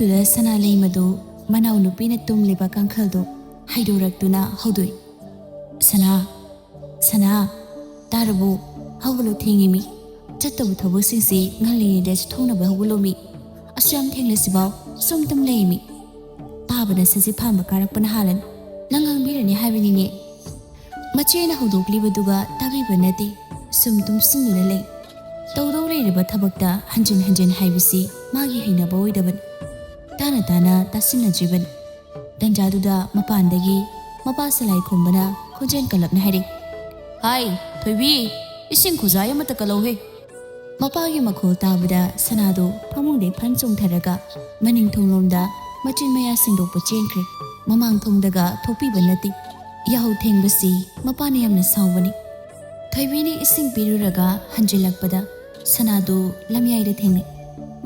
ꯃꯔꯛꯇꯨꯗ ꯁꯅꯥ ꯂꯩꯃꯗꯨ ꯃꯅꯥꯎ ꯅꯨꯄꯤꯅ ꯇꯨꯝꯂꯤꯕ ꯀꯥꯡꯈꯜꯗꯨ ꯍꯩꯗꯣꯔꯛꯇꯨꯅ ꯍꯧꯗꯣꯛꯏ꯫ ꯁꯅꯥ ꯇꯥꯔꯕꯣ? ꯍꯧꯒꯠꯂꯣ, ꯊꯦꯡꯉꯤꯃꯤ꯫ ꯆꯠꯇꯕ ꯊꯕꯛꯁꯤꯡꯁꯤ ꯉꯜꯂꯤꯉꯩꯗ ꯊꯣꯡꯅꯕ ꯍꯧꯒꯠꯂꯣꯃꯤ꯫ ꯑꯁꯨꯌꯥꯝ ꯊꯦꯡꯂꯁꯤꯐꯥꯎ ꯁꯨꯝ ꯇꯨꯝ ꯂꯩꯃꯤ꯫ ꯄꯥꯕꯅ ꯁꯖꯤꯛ ꯐꯥꯟꯕ ꯀꯥꯔꯛꯄꯅ ꯍꯥꯜꯂꯅꯤ꯫ ꯅꯪ ꯉꯥꯡꯕꯤꯔꯅꯤ ꯍꯥꯏꯕꯅꯤꯅꯦ꯫ ꯃꯆꯦꯅ ꯍꯧꯗꯣꯛꯂꯤꯕꯗꯨꯒ ꯇꯥꯕꯤꯕ ꯅꯠꯇꯦ, ꯁꯨꯝ ꯇꯨꯝꯁꯤꯟꯗꯨꯅ ꯂꯩ꯫ ꯇꯧꯗꯧ ꯂꯩꯔꯤꯕ ꯊꯕꯛꯇ ꯍꯟꯖꯤꯟ ꯍꯟꯖꯤꯟ ꯍꯥꯏꯕꯁꯤ ꯃꯥꯒꯤ ꯍꯩꯅꯕ ꯑꯣꯏꯗꯕꯅꯤ꯫ ꯇꯥꯅ ꯇꯥꯁꯤꯟꯅꯗ꯭ꯔꯤꯕꯅꯤ꯫ ꯇꯟꯖꯥꯗꯨꯗ ꯃꯄꯥꯟꯗꯒꯤ ꯃꯄꯥ ꯁꯂꯥꯏ ꯈꯣꯝꯕꯅ ꯈꯣꯟꯖꯦꯜ ꯀꯜꯂꯞꯅ ꯍꯥꯏꯔꯛꯏ, ꯍꯥꯏ ꯊꯣꯏꯕꯤ, ꯏꯁꯤꯡ ꯈꯨꯖꯥꯏ ꯑꯃꯠꯇ ꯀꯜꯂꯧꯍꯦ꯫ ꯃꯄꯥꯒꯤ ꯃꯈꯣꯜ ꯇꯥꯕꯗ ꯁꯅꯥꯗꯨ ꯐꯃꯨꯡꯗꯩ ꯐꯟ ꯆꯣꯡꯊꯔꯒ ꯃꯅꯤꯡ ꯊꯣꯡꯂꯣꯝꯗ ꯃꯆꯤꯟ ꯃꯌꯥ ꯁꯦꯡꯗꯣꯛꯄ ꯆꯦꯟꯈ꯭ꯔꯦ꯫ ꯃꯃꯥꯡ ꯊꯣꯡꯗꯒ ꯊꯣꯛꯄꯤꯕ ꯅꯠꯇꯦ꯫ ꯌꯥꯍꯧ ꯊꯦꯡꯕꯁꯤ ꯃꯄꯥꯅ ꯌꯥꯝꯅ ꯁꯥꯎꯕꯅꯤ꯫ ꯊꯣꯏꯕꯤꯅ ꯏꯁꯤꯡ ꯄꯤꯔꯨꯔꯒ ꯍꯟꯖꯤꯜꯂꯛꯄꯗ ꯁꯅꯥꯗꯨ ꯂꯝꯌꯥꯏꯗ ꯊꯦꯡꯅꯩ꯫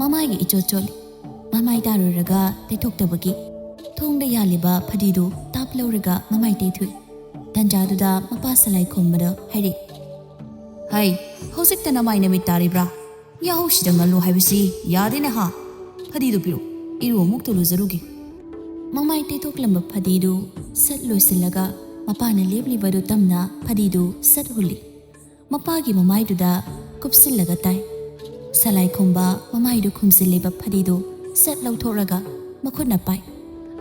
ꯃꯃꯥꯏꯒꯤ ꯏꯆꯣꯠ ꯆꯣꯠꯂꯤ꯫ ꯃꯃꯥꯏ ꯇꯥꯔꯨꯔꯒ ꯇꯩꯊꯣꯛꯇꯕꯒꯤ ꯊꯣꯡꯗ ꯌꯥꯜꯂꯤꯕ ꯐꯗꯤꯗꯨ ꯇꯥꯞ ꯂꯧꯔꯒ ꯃꯃꯥꯏ ꯇꯩꯊꯣꯛꯏ꯫ ꯇꯟꯖꯥꯗꯨꯗ ꯃꯄꯥ ꯁꯂꯥꯏ ꯈꯣꯝꯕꯗ ꯍꯥꯏꯔꯛꯏ, ꯍꯩ, ꯍꯧꯖꯤꯛꯇ ꯅꯃꯥꯏ ꯅꯃꯤꯠ ꯇꯥꯔꯤꯕ꯭ꯔꯥ? ꯌꯥꯍꯧꯁꯤꯗ ꯉꯜꯂꯨ ꯍꯥꯏꯕꯁꯤ ꯌꯥꯗꯦꯅꯦ ꯍꯥ? ꯐꯗꯤꯗꯨ ꯄꯤꯔꯛꯎ, ꯏꯔꯨ ꯑꯃꯨꯛꯇ ꯂꯨꯖꯔꯨꯒꯦ꯫ ꯃꯃꯥꯏ ꯇꯩꯊꯣꯛꯂꯝꯕ ꯐꯗꯤꯗꯨ ꯁꯠ ꯂꯣꯏꯁꯤꯜꯂꯒ ꯃꯄꯥꯅ ꯂꯦꯞꯂꯤꯕꯗꯨ ꯇꯝꯅ ꯐꯗꯤꯗꯨ ꯁꯠ ꯍꯨꯜꯂꯤ꯫ ꯃꯄꯥꯒꯤ ꯃꯃꯥꯏꯗꯨꯗ ꯀꯨꯞꯁꯤꯜꯂꯒ ꯇꯥꯏ꯫ ꯁꯂꯥꯏ ꯈꯣꯝꯕ ꯃꯃꯥꯏꯗꯨ ꯈꯨꯝꯖꯤꯜꯂꯤꯕ ꯐꯗꯤꯗꯨ ꯁꯠ ꯂꯧꯊꯣꯛꯂꯒ ꯃꯈꯨꯠꯅ ꯄꯥꯏ꯫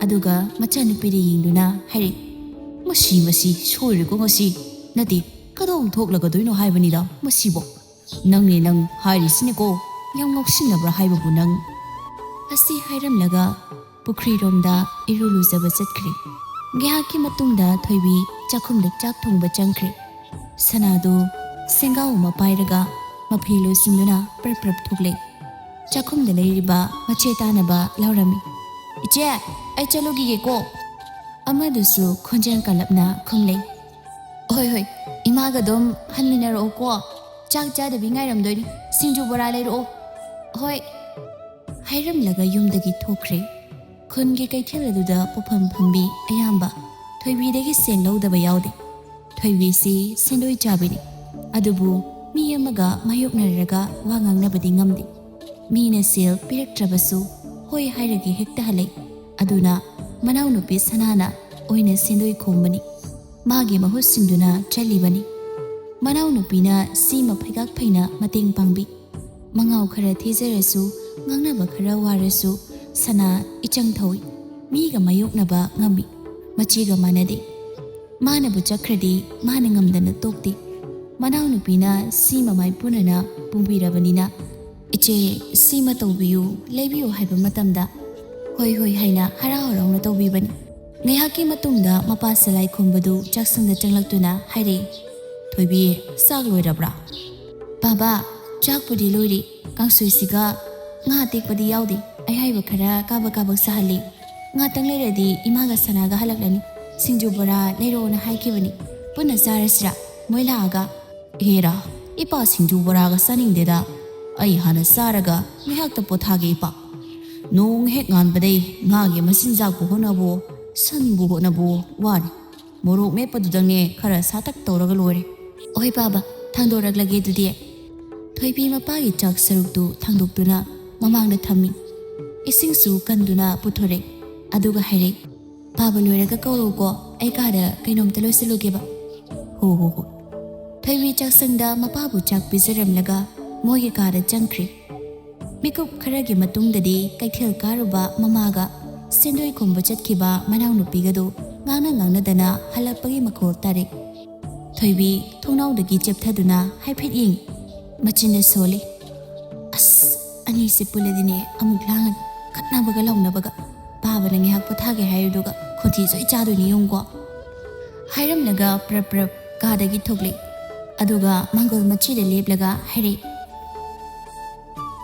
ꯑꯗꯨꯒ ꯃꯆꯥꯅꯨꯄꯤꯗ ꯌꯦꯡꯗꯨꯅ ꯍꯥꯏꯔꯛꯏ, ꯃꯁꯤ ꯁꯣꯏꯔꯦꯀꯣ ꯉꯁꯤ꯫ ꯅꯠꯇꯦ, ꯀꯗꯣꯝ ꯊꯣꯛꯂꯒꯗꯣꯏꯅꯣ ꯍꯥꯏꯕꯅꯤꯗ ꯃꯁꯤꯕꯣ꯫ ꯅꯪ ꯍꯥꯏꯔꯤꯁꯤꯅꯦꯀꯣ, ꯌꯥꯝ ꯉꯥꯎꯁꯤꯟꯅꯕ꯭ꯔꯥ ꯍꯥꯏꯕꯕꯨ ꯅꯪ꯫ ꯑꯁꯤ ꯍꯥꯏꯔꯝꯂꯒ ꯄꯨꯈ꯭ꯔꯤꯔꯣꯝꯗ ꯏꯔꯨ ꯂꯨꯖꯕ ꯆꯠꯈ꯭ꯔꯦ꯫ ꯉꯥꯏꯍꯥꯛꯀꯤ ꯃꯇꯨꯡꯗ ꯊꯣꯏꯕꯤ ꯆꯥꯛꯈꯨꯝꯗ ꯆꯥꯛ ꯊꯣꯡꯕ ꯆꯪꯈ꯭ꯔꯦ꯫ ꯁꯅꯥꯗꯨ ꯁꯦꯡꯒꯥꯎ ꯑꯃ ꯄꯥꯏꯔꯒ ꯃꯐꯤ ꯂꯣꯏꯁꯤꯟꯗꯨꯅ ꯄ꯭ꯔꯞ ꯊꯣꯛꯂꯛꯏ꯫ ꯆꯥꯛꯈꯨꯝꯗ ꯂꯩꯔꯤꯕ ꯃꯆꯦ ꯇꯥꯅꯕ ꯂꯥꯎꯔꯝꯃꯤ, ꯏꯆꯦ, ꯑꯩ ꯆꯠꯂꯨꯈꯤꯒꯦꯀꯣ꯫ ꯑꯃꯗꯨꯁꯨ ꯈꯣꯟꯖꯦꯜ ꯀꯜꯂꯞꯅ ꯈꯨꯝꯂꯩ, ꯍꯣꯏ, ꯏꯃꯥꯒ ꯑꯗꯨꯝ ꯍꯟꯃꯤꯟꯅꯔꯛꯑꯣꯀꯣ꯫ ꯆꯥꯛ ꯆꯥꯗꯕꯤ ꯉꯥꯏꯔꯝꯗꯣꯏꯅꯤ꯫ ꯁꯤꯡꯖꯨ ꯕꯣꯔꯥ ꯂꯩꯔꯛꯑꯣ꯫ ꯍꯣꯏ ꯍꯥꯏꯔꯝꯂꯒ ꯌꯨꯝꯗꯒꯤ ꯊꯣꯛꯈ꯭ꯔꯦ꯫ ꯈꯨꯟꯒꯤ ꯀꯩꯊꯦꯜ ꯑꯗꯨꯗ ꯄꯣꯠꯐꯝ ꯐꯝꯕꯤ ꯑꯌꯥꯝꯕ ꯊꯣꯏꯕꯤꯗꯒꯤ ꯁꯦꯟ ꯂꯧꯗꯕ ꯌꯥꯎꯗꯦ꯫ ꯊꯣꯏꯕꯤꯁꯤ ꯁꯦꯟꯗꯣꯏ ꯆꯥꯕꯤꯅꯤ꯫ ꯑꯗꯨꯕꯨ ꯃꯤ ꯑꯃꯒ ꯃꯥꯌꯣꯛꯅꯔꯒ ꯋꯥ ꯉꯥꯡꯅꯕꯗꯤ ꯉꯝꯗꯦ꯫ ꯃꯤꯅ ꯁꯦꯜ ꯄꯤꯔꯛꯇ꯭ꯔꯕꯁꯨ ꯍꯣꯏ ꯍꯥꯏꯔꯒ ꯍꯦꯛꯇ ꯍꯜꯂꯛꯏ꯫ ꯑꯗꯨꯅ ꯃꯅꯥꯎꯅꯨꯄꯤ ꯁꯅꯥꯅ ꯑꯣꯏꯅ ꯁꯦꯟꯗꯣꯏ ꯈꯣꯝꯕꯅꯤ꯫ ꯃꯥꯒꯤ ꯃꯍꯨꯠ ꯁꯤꯟꯗꯨꯅ ꯆꯠꯂꯤꯕꯅꯤ꯫ ꯃꯅꯥꯎꯅꯨꯄꯤꯅ ꯁꯤꯃ ꯐꯩꯒꯥꯛ ꯐꯩꯅ ꯃꯇꯦꯡ ꯄꯥꯡꯕꯤ꯫ ꯃꯉꯥꯎ ꯈꯔ ꯊꯤꯖꯔꯁꯨ, ꯉꯥꯡꯅꯕ ꯈꯔ ꯋꯥꯔꯁꯨ ꯁꯅꯥ ꯏꯆꯪ ꯊꯧꯏ꯫ ꯃꯤꯒ ꯃꯥꯌꯣꯛꯅꯕ ꯉꯝꯃꯤ꯫ ꯃꯆꯦꯒ ꯃꯥꯟꯅꯗꯦ꯫ ꯃꯥꯅꯕꯨ ꯆꯠꯈ꯭ꯔꯗꯤ ꯃꯥꯅ ꯉꯝꯗꯅ ꯇꯣꯛꯇꯦ꯫ ꯃꯅꯥꯎꯅꯨꯄꯤꯅ ꯁꯤꯃ ꯃꯥꯏꯄꯨꯅꯅ ꯄꯨꯡꯕꯤꯔꯕꯅꯤꯅ ꯏꯆꯦ ꯁꯤꯃ ꯇꯧꯕꯤꯌꯨ, ꯂꯩꯕꯤꯌꯨ ꯍꯥꯏꯕ ꯃꯇꯝꯗ ꯍꯣꯏ ꯍꯥꯏꯅ ꯍꯔꯥꯎ ꯍꯔꯥꯎꯅ ꯇꯧꯕꯤꯕꯅꯤ꯫ ꯉꯥꯏꯍꯥꯛꯀꯤ ꯃꯇꯨꯡꯗ ꯃꯄꯥ ꯁꯂꯥꯏ ꯈꯣꯝꯕꯗꯨ ꯆꯥꯛꯁꯪꯗ ꯆꯪꯂꯛꯇꯨꯅ ꯍꯥꯏꯔꯛꯏ, ꯊꯣꯏꯕꯤ, ꯆꯥꯛ ꯂꯣꯏꯔꯕ꯭ꯔꯥ? ꯕꯥꯕꯥ, ꯆꯥꯛꯄꯨꯗꯤ ꯂꯣꯏꯔꯦ꯫ ꯀꯥꯡꯁꯣꯏꯁꯤꯒ ꯉꯥ ꯑꯇꯦꯛꯄꯗꯤ ꯌꯥꯎꯗꯦ꯫ ꯑꯌꯥꯏꯕ ꯈꯔ ꯀꯥꯕꯛ ꯁꯥꯍꯜꯂꯤ꯫ ꯉꯥꯇꯪ ꯂꯩꯔꯗꯤ ꯏꯃꯥꯒ ꯁꯅꯥꯒ ꯍꯜꯂꯛꯂꯅꯤ꯫ ꯁꯤꯡꯖꯨ ꯕꯣꯔꯥ ꯂꯩꯔꯛꯑꯣꯅ ꯍꯥꯏꯈꯤꯕꯅꯤ꯫ ꯄꯨꯟꯅ ꯆꯥꯔꯁꯤꯔꯥ ꯃꯣꯏ ꯂꯥꯛꯑꯒ? ꯍꯦꯔꯥ, ꯏꯄꯥ ꯁꯤꯡꯖꯨ ꯕꯣꯔꯥꯒ ꯆꯥꯅꯤꯡꯗꯦꯗ꯫ ꯑꯩ ꯍꯥꯟꯅ ꯆꯥꯔꯒ ꯉꯥꯏꯍꯥꯛꯇ ꯄꯣꯊꯥꯒꯦ ꯏꯄꯥ꯫ ꯅꯣꯡ ꯍꯦꯛ ꯉꯥꯟꯕꯗꯩ ꯉꯥꯒꯤ ꯃꯆꯤꯟꯖꯥꯛꯄꯨ ꯍꯣꯠꯅꯕꯣ, ꯁꯟꯕꯨ ꯍꯣꯠꯅꯕꯣ ꯋꯥꯔꯤ꯫ ꯃꯣꯔꯣꯛ ꯃꯦꯠꯄꯗꯨꯗꯪꯅꯦ ꯈꯔ ꯁꯥꯇꯛ ꯇꯧꯔꯒ ꯂꯣꯏꯔꯦ꯫ ꯍꯣꯏ ꯕꯥꯕꯥ, ꯊꯥꯡꯗꯣꯔꯛꯂꯒꯦ ꯑꯗꯨꯗꯤ꯫ ꯊꯣꯏꯕꯤ ꯃꯄꯥꯒꯤ ꯆꯥꯛ ꯁꯔꯨꯛꯇꯨ ꯊꯥꯡꯗꯣꯛꯇꯨꯅ ꯃꯃꯥꯡꯗ ꯊꯝꯃꯤ꯫ ꯏꯁꯤꯡꯁꯨ ꯀꯟꯗꯨꯅ ꯄꯨꯊꯣꯔꯛꯏ꯫ ꯑꯗꯨꯒ ꯍꯥꯏꯔꯛꯏ, ꯄꯥꯕ ꯂꯣꯏꯔꯒ ꯀꯧꯔꯛꯎꯀꯣ, ꯑꯩ ꯀꯥꯗ ꯀꯩꯅꯣꯝꯇ ꯂꯣꯏꯁꯤꯜꯂꯨꯒꯦꯕ꯫ ꯍꯣꯏ꯫ ꯊꯣꯏꯕꯤ ꯆꯥꯛꯁꯪꯗ ꯃꯄꯥꯕꯨ ꯆꯥꯛ ꯄꯤꯖꯔꯝꯂꯒ ꯃꯣꯏꯒꯤ ꯀꯥꯗ ꯆꯪꯈ꯭ꯔꯦ꯫ ꯃꯤꯀꯨꯞ ꯈꯔꯒꯤ ꯃꯇꯨꯡꯗꯗꯤ ꯀꯩꯊꯦꯜ ꯀꯥꯔꯨꯕ ꯃꯃꯥꯒ ꯁꯦꯟꯗꯣꯏ ꯈꯣꯝꯕ ꯆꯠꯈꯤꯕ ꯃꯅꯥꯎꯅꯨꯄꯤꯒꯗꯨ ꯉꯥꯡꯅꯗꯅ ꯍꯜꯂꯛꯄꯒꯤ ꯃꯈꯣꯜ ꯇꯥꯔꯛꯏ꯫ ꯊꯣꯏꯕꯤ ꯊꯣꯡꯅꯥꯎꯗꯒꯤ ꯆꯦꯞꯊꯗꯨꯅ ꯍꯥꯏꯐꯦꯠ ꯌꯦꯡꯉꯤ꯫ ꯃꯆꯤꯟꯅ ꯁꯣꯜꯂꯤ꯫ ꯑꯁ, ꯑꯅꯤꯁꯤ ꯄꯨꯜꯂꯗꯤꯅꯦ ꯑꯃꯨꯛ ꯂꯥꯡꯉꯅꯤ, ꯈꯠꯅꯕꯒ ꯂꯥꯎꯅꯕꯒ꯫ ꯄꯥꯕꯅ ꯉꯥꯏꯍꯥꯛ ꯄꯣꯊꯥꯒꯦ ꯍꯥꯏꯔꯨꯗꯨꯒ ꯈꯣꯟꯊꯤ ꯁꯣꯏ ꯆꯥꯗꯣꯏꯅꯤ ꯌꯦꯡꯉꯨꯀꯣ꯫ ꯍꯥꯏꯔꯝꯂꯒ ꯄ꯭ꯔꯞ ꯀꯥꯗꯒꯤ ꯊꯣꯛꯂꯛꯏ꯫ ꯑꯗꯨꯒ ꯃꯥꯡꯒꯣꯜ ꯃꯆꯤꯗ ꯂꯦꯞꯂꯒ ꯍꯥꯏꯔꯛꯏ,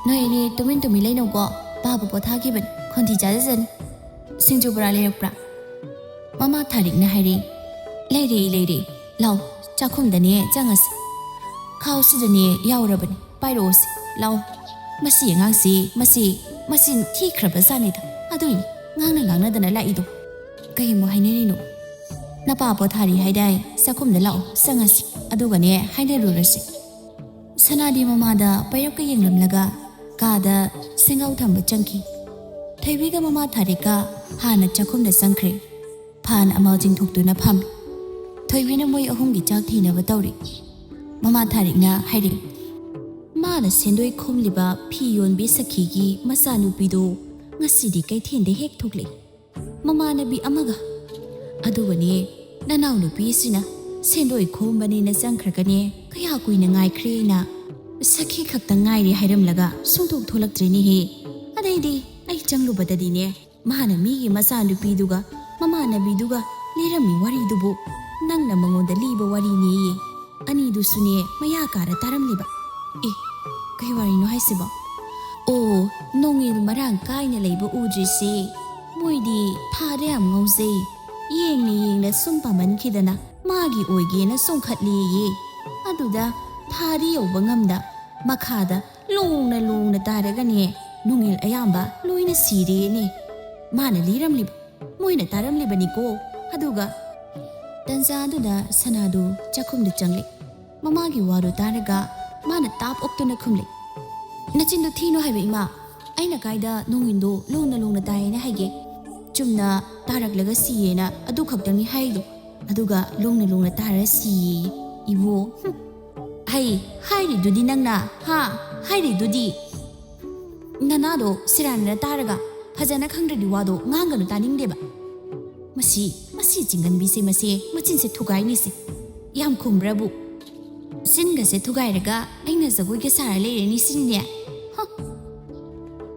ꯅꯣꯏ ꯑꯅꯤ ꯇꯨꯃꯤꯟ ꯂꯩꯅꯧꯀꯣ, ꯄꯥꯕ ꯄꯣꯊꯥꯈꯤꯕꯅꯤ, ꯈꯣꯟꯊꯤ ꯆꯥꯖꯁꯅꯤ꯫ ꯁꯤꯡꯖꯨ ꯕꯣꯔꯥ ꯂꯩꯔꯛꯄ꯭ꯔꯥ? ꯃꯃꯥ ꯊꯥꯔꯤꯛꯅ ꯍꯥꯏꯔꯛꯏ, ꯂꯩꯔꯦ, ꯂꯥꯎ ꯆꯥꯛꯈꯨꯝꯗꯅꯦ ꯆꯪꯉꯁꯤ꯫ ꯈꯥꯎꯁꯤꯗꯅꯦ ꯌꯥꯎꯔꯕꯅꯤ, ꯄꯥꯏꯔꯛꯑꯣꯁꯤ, ꯂꯥꯎ꯫ ꯃꯁꯤ ꯑꯉꯥꯡꯁꯤ ꯃꯆꯤꯟ ꯊꯤꯈ꯭ꯔꯕꯖꯥꯠꯅꯤꯗ꯫ ꯑꯗꯨꯏꯅꯤ ꯉꯥꯡꯅꯗꯅ ꯂꯥꯛꯏꯗꯣ꯫ ꯀꯩꯃꯨꯛ ꯍꯥꯏꯅꯔꯤꯅꯣ? ꯅꯄꯥ ꯄꯣꯊꯥꯔꯤ ꯍꯥꯏꯗꯥꯏ, ꯆꯥꯛꯈꯨꯝꯗ ꯂꯥꯛꯑꯣ, ꯆꯪꯉꯁꯤ, ꯑꯗꯨꯒꯅꯦ ꯍꯥꯏꯅꯔꯨꯔꯁꯤ꯫ ꯁꯅꯥꯗꯤ ꯃꯃꯥꯗ ꯄꯩꯔꯞꯀ ꯌꯦꯡꯂꯝꯂꯒ ꯀꯥꯗ ꯁꯦꯡꯒꯥꯎ ꯊꯝꯕ ꯆꯪꯈꯤ꯫ ꯊꯣꯏꯕꯤꯒ ꯃꯃꯥ ꯊꯥꯔꯤꯛꯀ ꯍꯥꯟꯅ ꯆꯥꯛꯈꯨꯝꯗ ꯆꯪꯈ꯭ꯔꯦ ꯐꯥꯟ ꯑꯃ ꯆꯤꯡꯊꯣꯛꯇꯨꯅ ꯐꯝꯃꯤ ꯊꯣꯏꯕꯤꯅ ꯃꯣꯏ ꯑꯍꯨꯝꯒꯤ ꯆꯥꯛ ꯊꯤꯅꯕ ꯇꯧꯔꯤ ꯃꯃꯥ ꯊꯥꯔꯤꯛꯅ ꯍꯥꯏꯔꯤ ꯃꯥꯅ ꯁꯦꯟꯗꯣꯏ ꯈꯣꯝꯂꯤꯕ ꯐꯤ ꯌꯣꯟꯕꯤ ꯁꯈꯤꯒꯤ ꯃꯆꯥꯅꯨꯄꯤꯗꯣ ꯉꯁꯤꯗꯤ ꯀꯩꯊꯦꯜꯗ ꯍꯦꯛ ꯊꯣꯛꯂꯛꯏ ꯃꯃꯥꯟꯅꯕꯤ ꯑꯃꯒ ꯑꯗꯨꯒꯅꯦ ꯅꯅꯥꯎ ꯅꯨꯄꯤꯁꯤꯅ ꯁꯦꯟꯗꯣꯏ ꯈꯣꯝꯕꯅꯦꯅ ꯆꯪꯈ꯭ꯔꯒꯅꯦ ꯀꯌꯥ ꯀꯨꯏꯅ ꯉꯥꯏꯈ꯭ꯔꯦꯅ ꯁꯈꯤ ꯈꯛꯇ ꯉꯥꯏꯔꯦ ꯍꯥꯏꯔꯝꯂꯒ ꯁꯨꯡꯊꯣꯛ ꯊꯣꯛꯂꯛꯇ꯭ꯔꯤꯅꯦꯍꯦ ꯑꯗꯩꯗꯤ ꯑꯩ ꯆꯪꯂꯨꯕꯗꯗꯤꯅꯦ ꯃꯥꯅ ꯃꯤꯒꯤ ꯃꯆꯥꯅꯨꯄꯤꯗꯨꯒ ꯃꯃꯥꯟꯅꯕꯤꯗꯨꯒ ꯂꯤꯔꯝꯃꯤ ꯋꯥꯔꯤꯗꯨꯕꯨ ꯅꯪꯅ ꯃꯉꯣꯟꯗ ꯂꯤꯕ ꯋꯥꯔꯤꯅꯦꯌꯦ ꯑꯅꯤꯗꯨꯁꯨꯅꯦ ꯃꯌꯥ ꯀꯥꯔ ꯇꯥꯔꯝꯂꯤꯕ ꯑꯦ ꯀꯩ ꯋꯥꯔꯤꯅꯣ ꯍꯥꯏꯁꯤꯕꯣ ꯑꯣ ꯅꯣꯡꯏꯜ ꯃꯔꯥꯡ ꯀꯥꯏꯅ ꯂꯩꯕ ꯎꯗ꯭ꯔꯤꯁꯦ ꯃꯣꯏꯗꯤ ꯊꯥꯗ ꯌꯥꯝ ꯉꯥꯎꯖꯩ ꯌꯦꯡꯅ ꯁꯨꯝ ꯄꯥꯝꯃꯟꯈꯤꯗꯅ ꯃꯥꯒꯤ ꯑꯣꯏꯒꯦꯅ ꯆꯣꯡꯈꯠꯂꯦꯌꯦ ꯑꯗꯨꯗ ꯊꯥꯗꯤ ꯌꯧꯕ ꯉꯝꯗ ꯃꯈꯥꯗ ꯂꯣꯡꯅ ꯇꯥꯔꯒꯅꯦ ꯅꯣꯡꯏꯜ ꯑꯌꯥꯝꯕ ꯂꯣꯏꯅ ꯁꯤꯔꯦꯅꯦ ꯃꯥꯅ ꯂꯤꯔꯝꯂꯤꯕ ꯃꯣꯏꯅ ꯇꯥꯔꯝꯂꯤꯕꯅꯤꯀꯣ ꯑꯗꯨꯒ ꯇꯟꯖꯥꯗꯨꯗ ꯁꯅꯥꯗꯨ ꯆꯥꯛꯈꯨꯝꯗ ꯆꯪꯂꯦ ꯃꯃꯥꯒꯤ ꯋꯥꯗꯨ ꯇꯥꯔꯒ ꯃꯥꯅ ꯇꯥꯞ ꯑꯣꯛꯇꯨꯅ ꯈꯨꯝꯂꯦ ꯅꯆꯤꯟꯗꯣ ꯊꯤꯅꯣ ꯍꯥꯏꯕ ꯏꯃꯥ ꯑꯩꯅ ꯀꯥꯏꯗ ꯅꯣꯡꯏꯟꯗꯣ ꯂꯣꯡꯅ ꯇꯥꯏꯌꯦꯅ ꯍꯥꯏꯒꯦ ꯆꯨꯝꯅ ꯇꯥꯔꯛꯂꯒ ꯁꯤꯌꯦꯅ ꯑꯗꯨ ꯈꯛꯇꯪꯅꯤ ꯍꯥꯏꯗꯣ ꯑꯗꯨꯒ ꯂꯣꯡꯅ ꯇꯥꯔ ꯁꯤꯌꯦ ꯏꯕꯣ ꯍꯥꯏꯔꯤꯗꯨꯗꯤ ꯅꯪꯅ ꯍꯥꯏꯔꯤꯗꯨꯗꯤ ꯅꯅꯥꯗꯣ ꯁꯤꯔꯥꯟꯅ ꯇꯥꯔꯒ ꯐꯖꯅ ꯈꯪꯗ꯭ꯔꯗꯤ ꯋꯥꯗꯣ ꯉꯥꯡꯒꯅꯨ ꯇꯥꯅꯤꯡꯗꯦꯕ ꯃꯁꯤ ꯆꯤꯡꯒꯟꯕꯤꯁꯦ ꯃꯆꯤꯟꯁꯦ ꯊꯨꯒꯥꯏꯅꯤꯁꯦ ꯌꯥꯝ ꯈꯨꯝꯕ꯭ꯔꯕꯨ ꯆꯤꯟꯒꯁꯦ ꯊꯨꯒꯥꯏꯔꯒ ꯑꯩꯅ ꯖꯒꯣꯏꯒ ꯁꯥꯔ ꯂꯩꯔꯅꯤ ꯁꯤꯅꯤꯅꯦ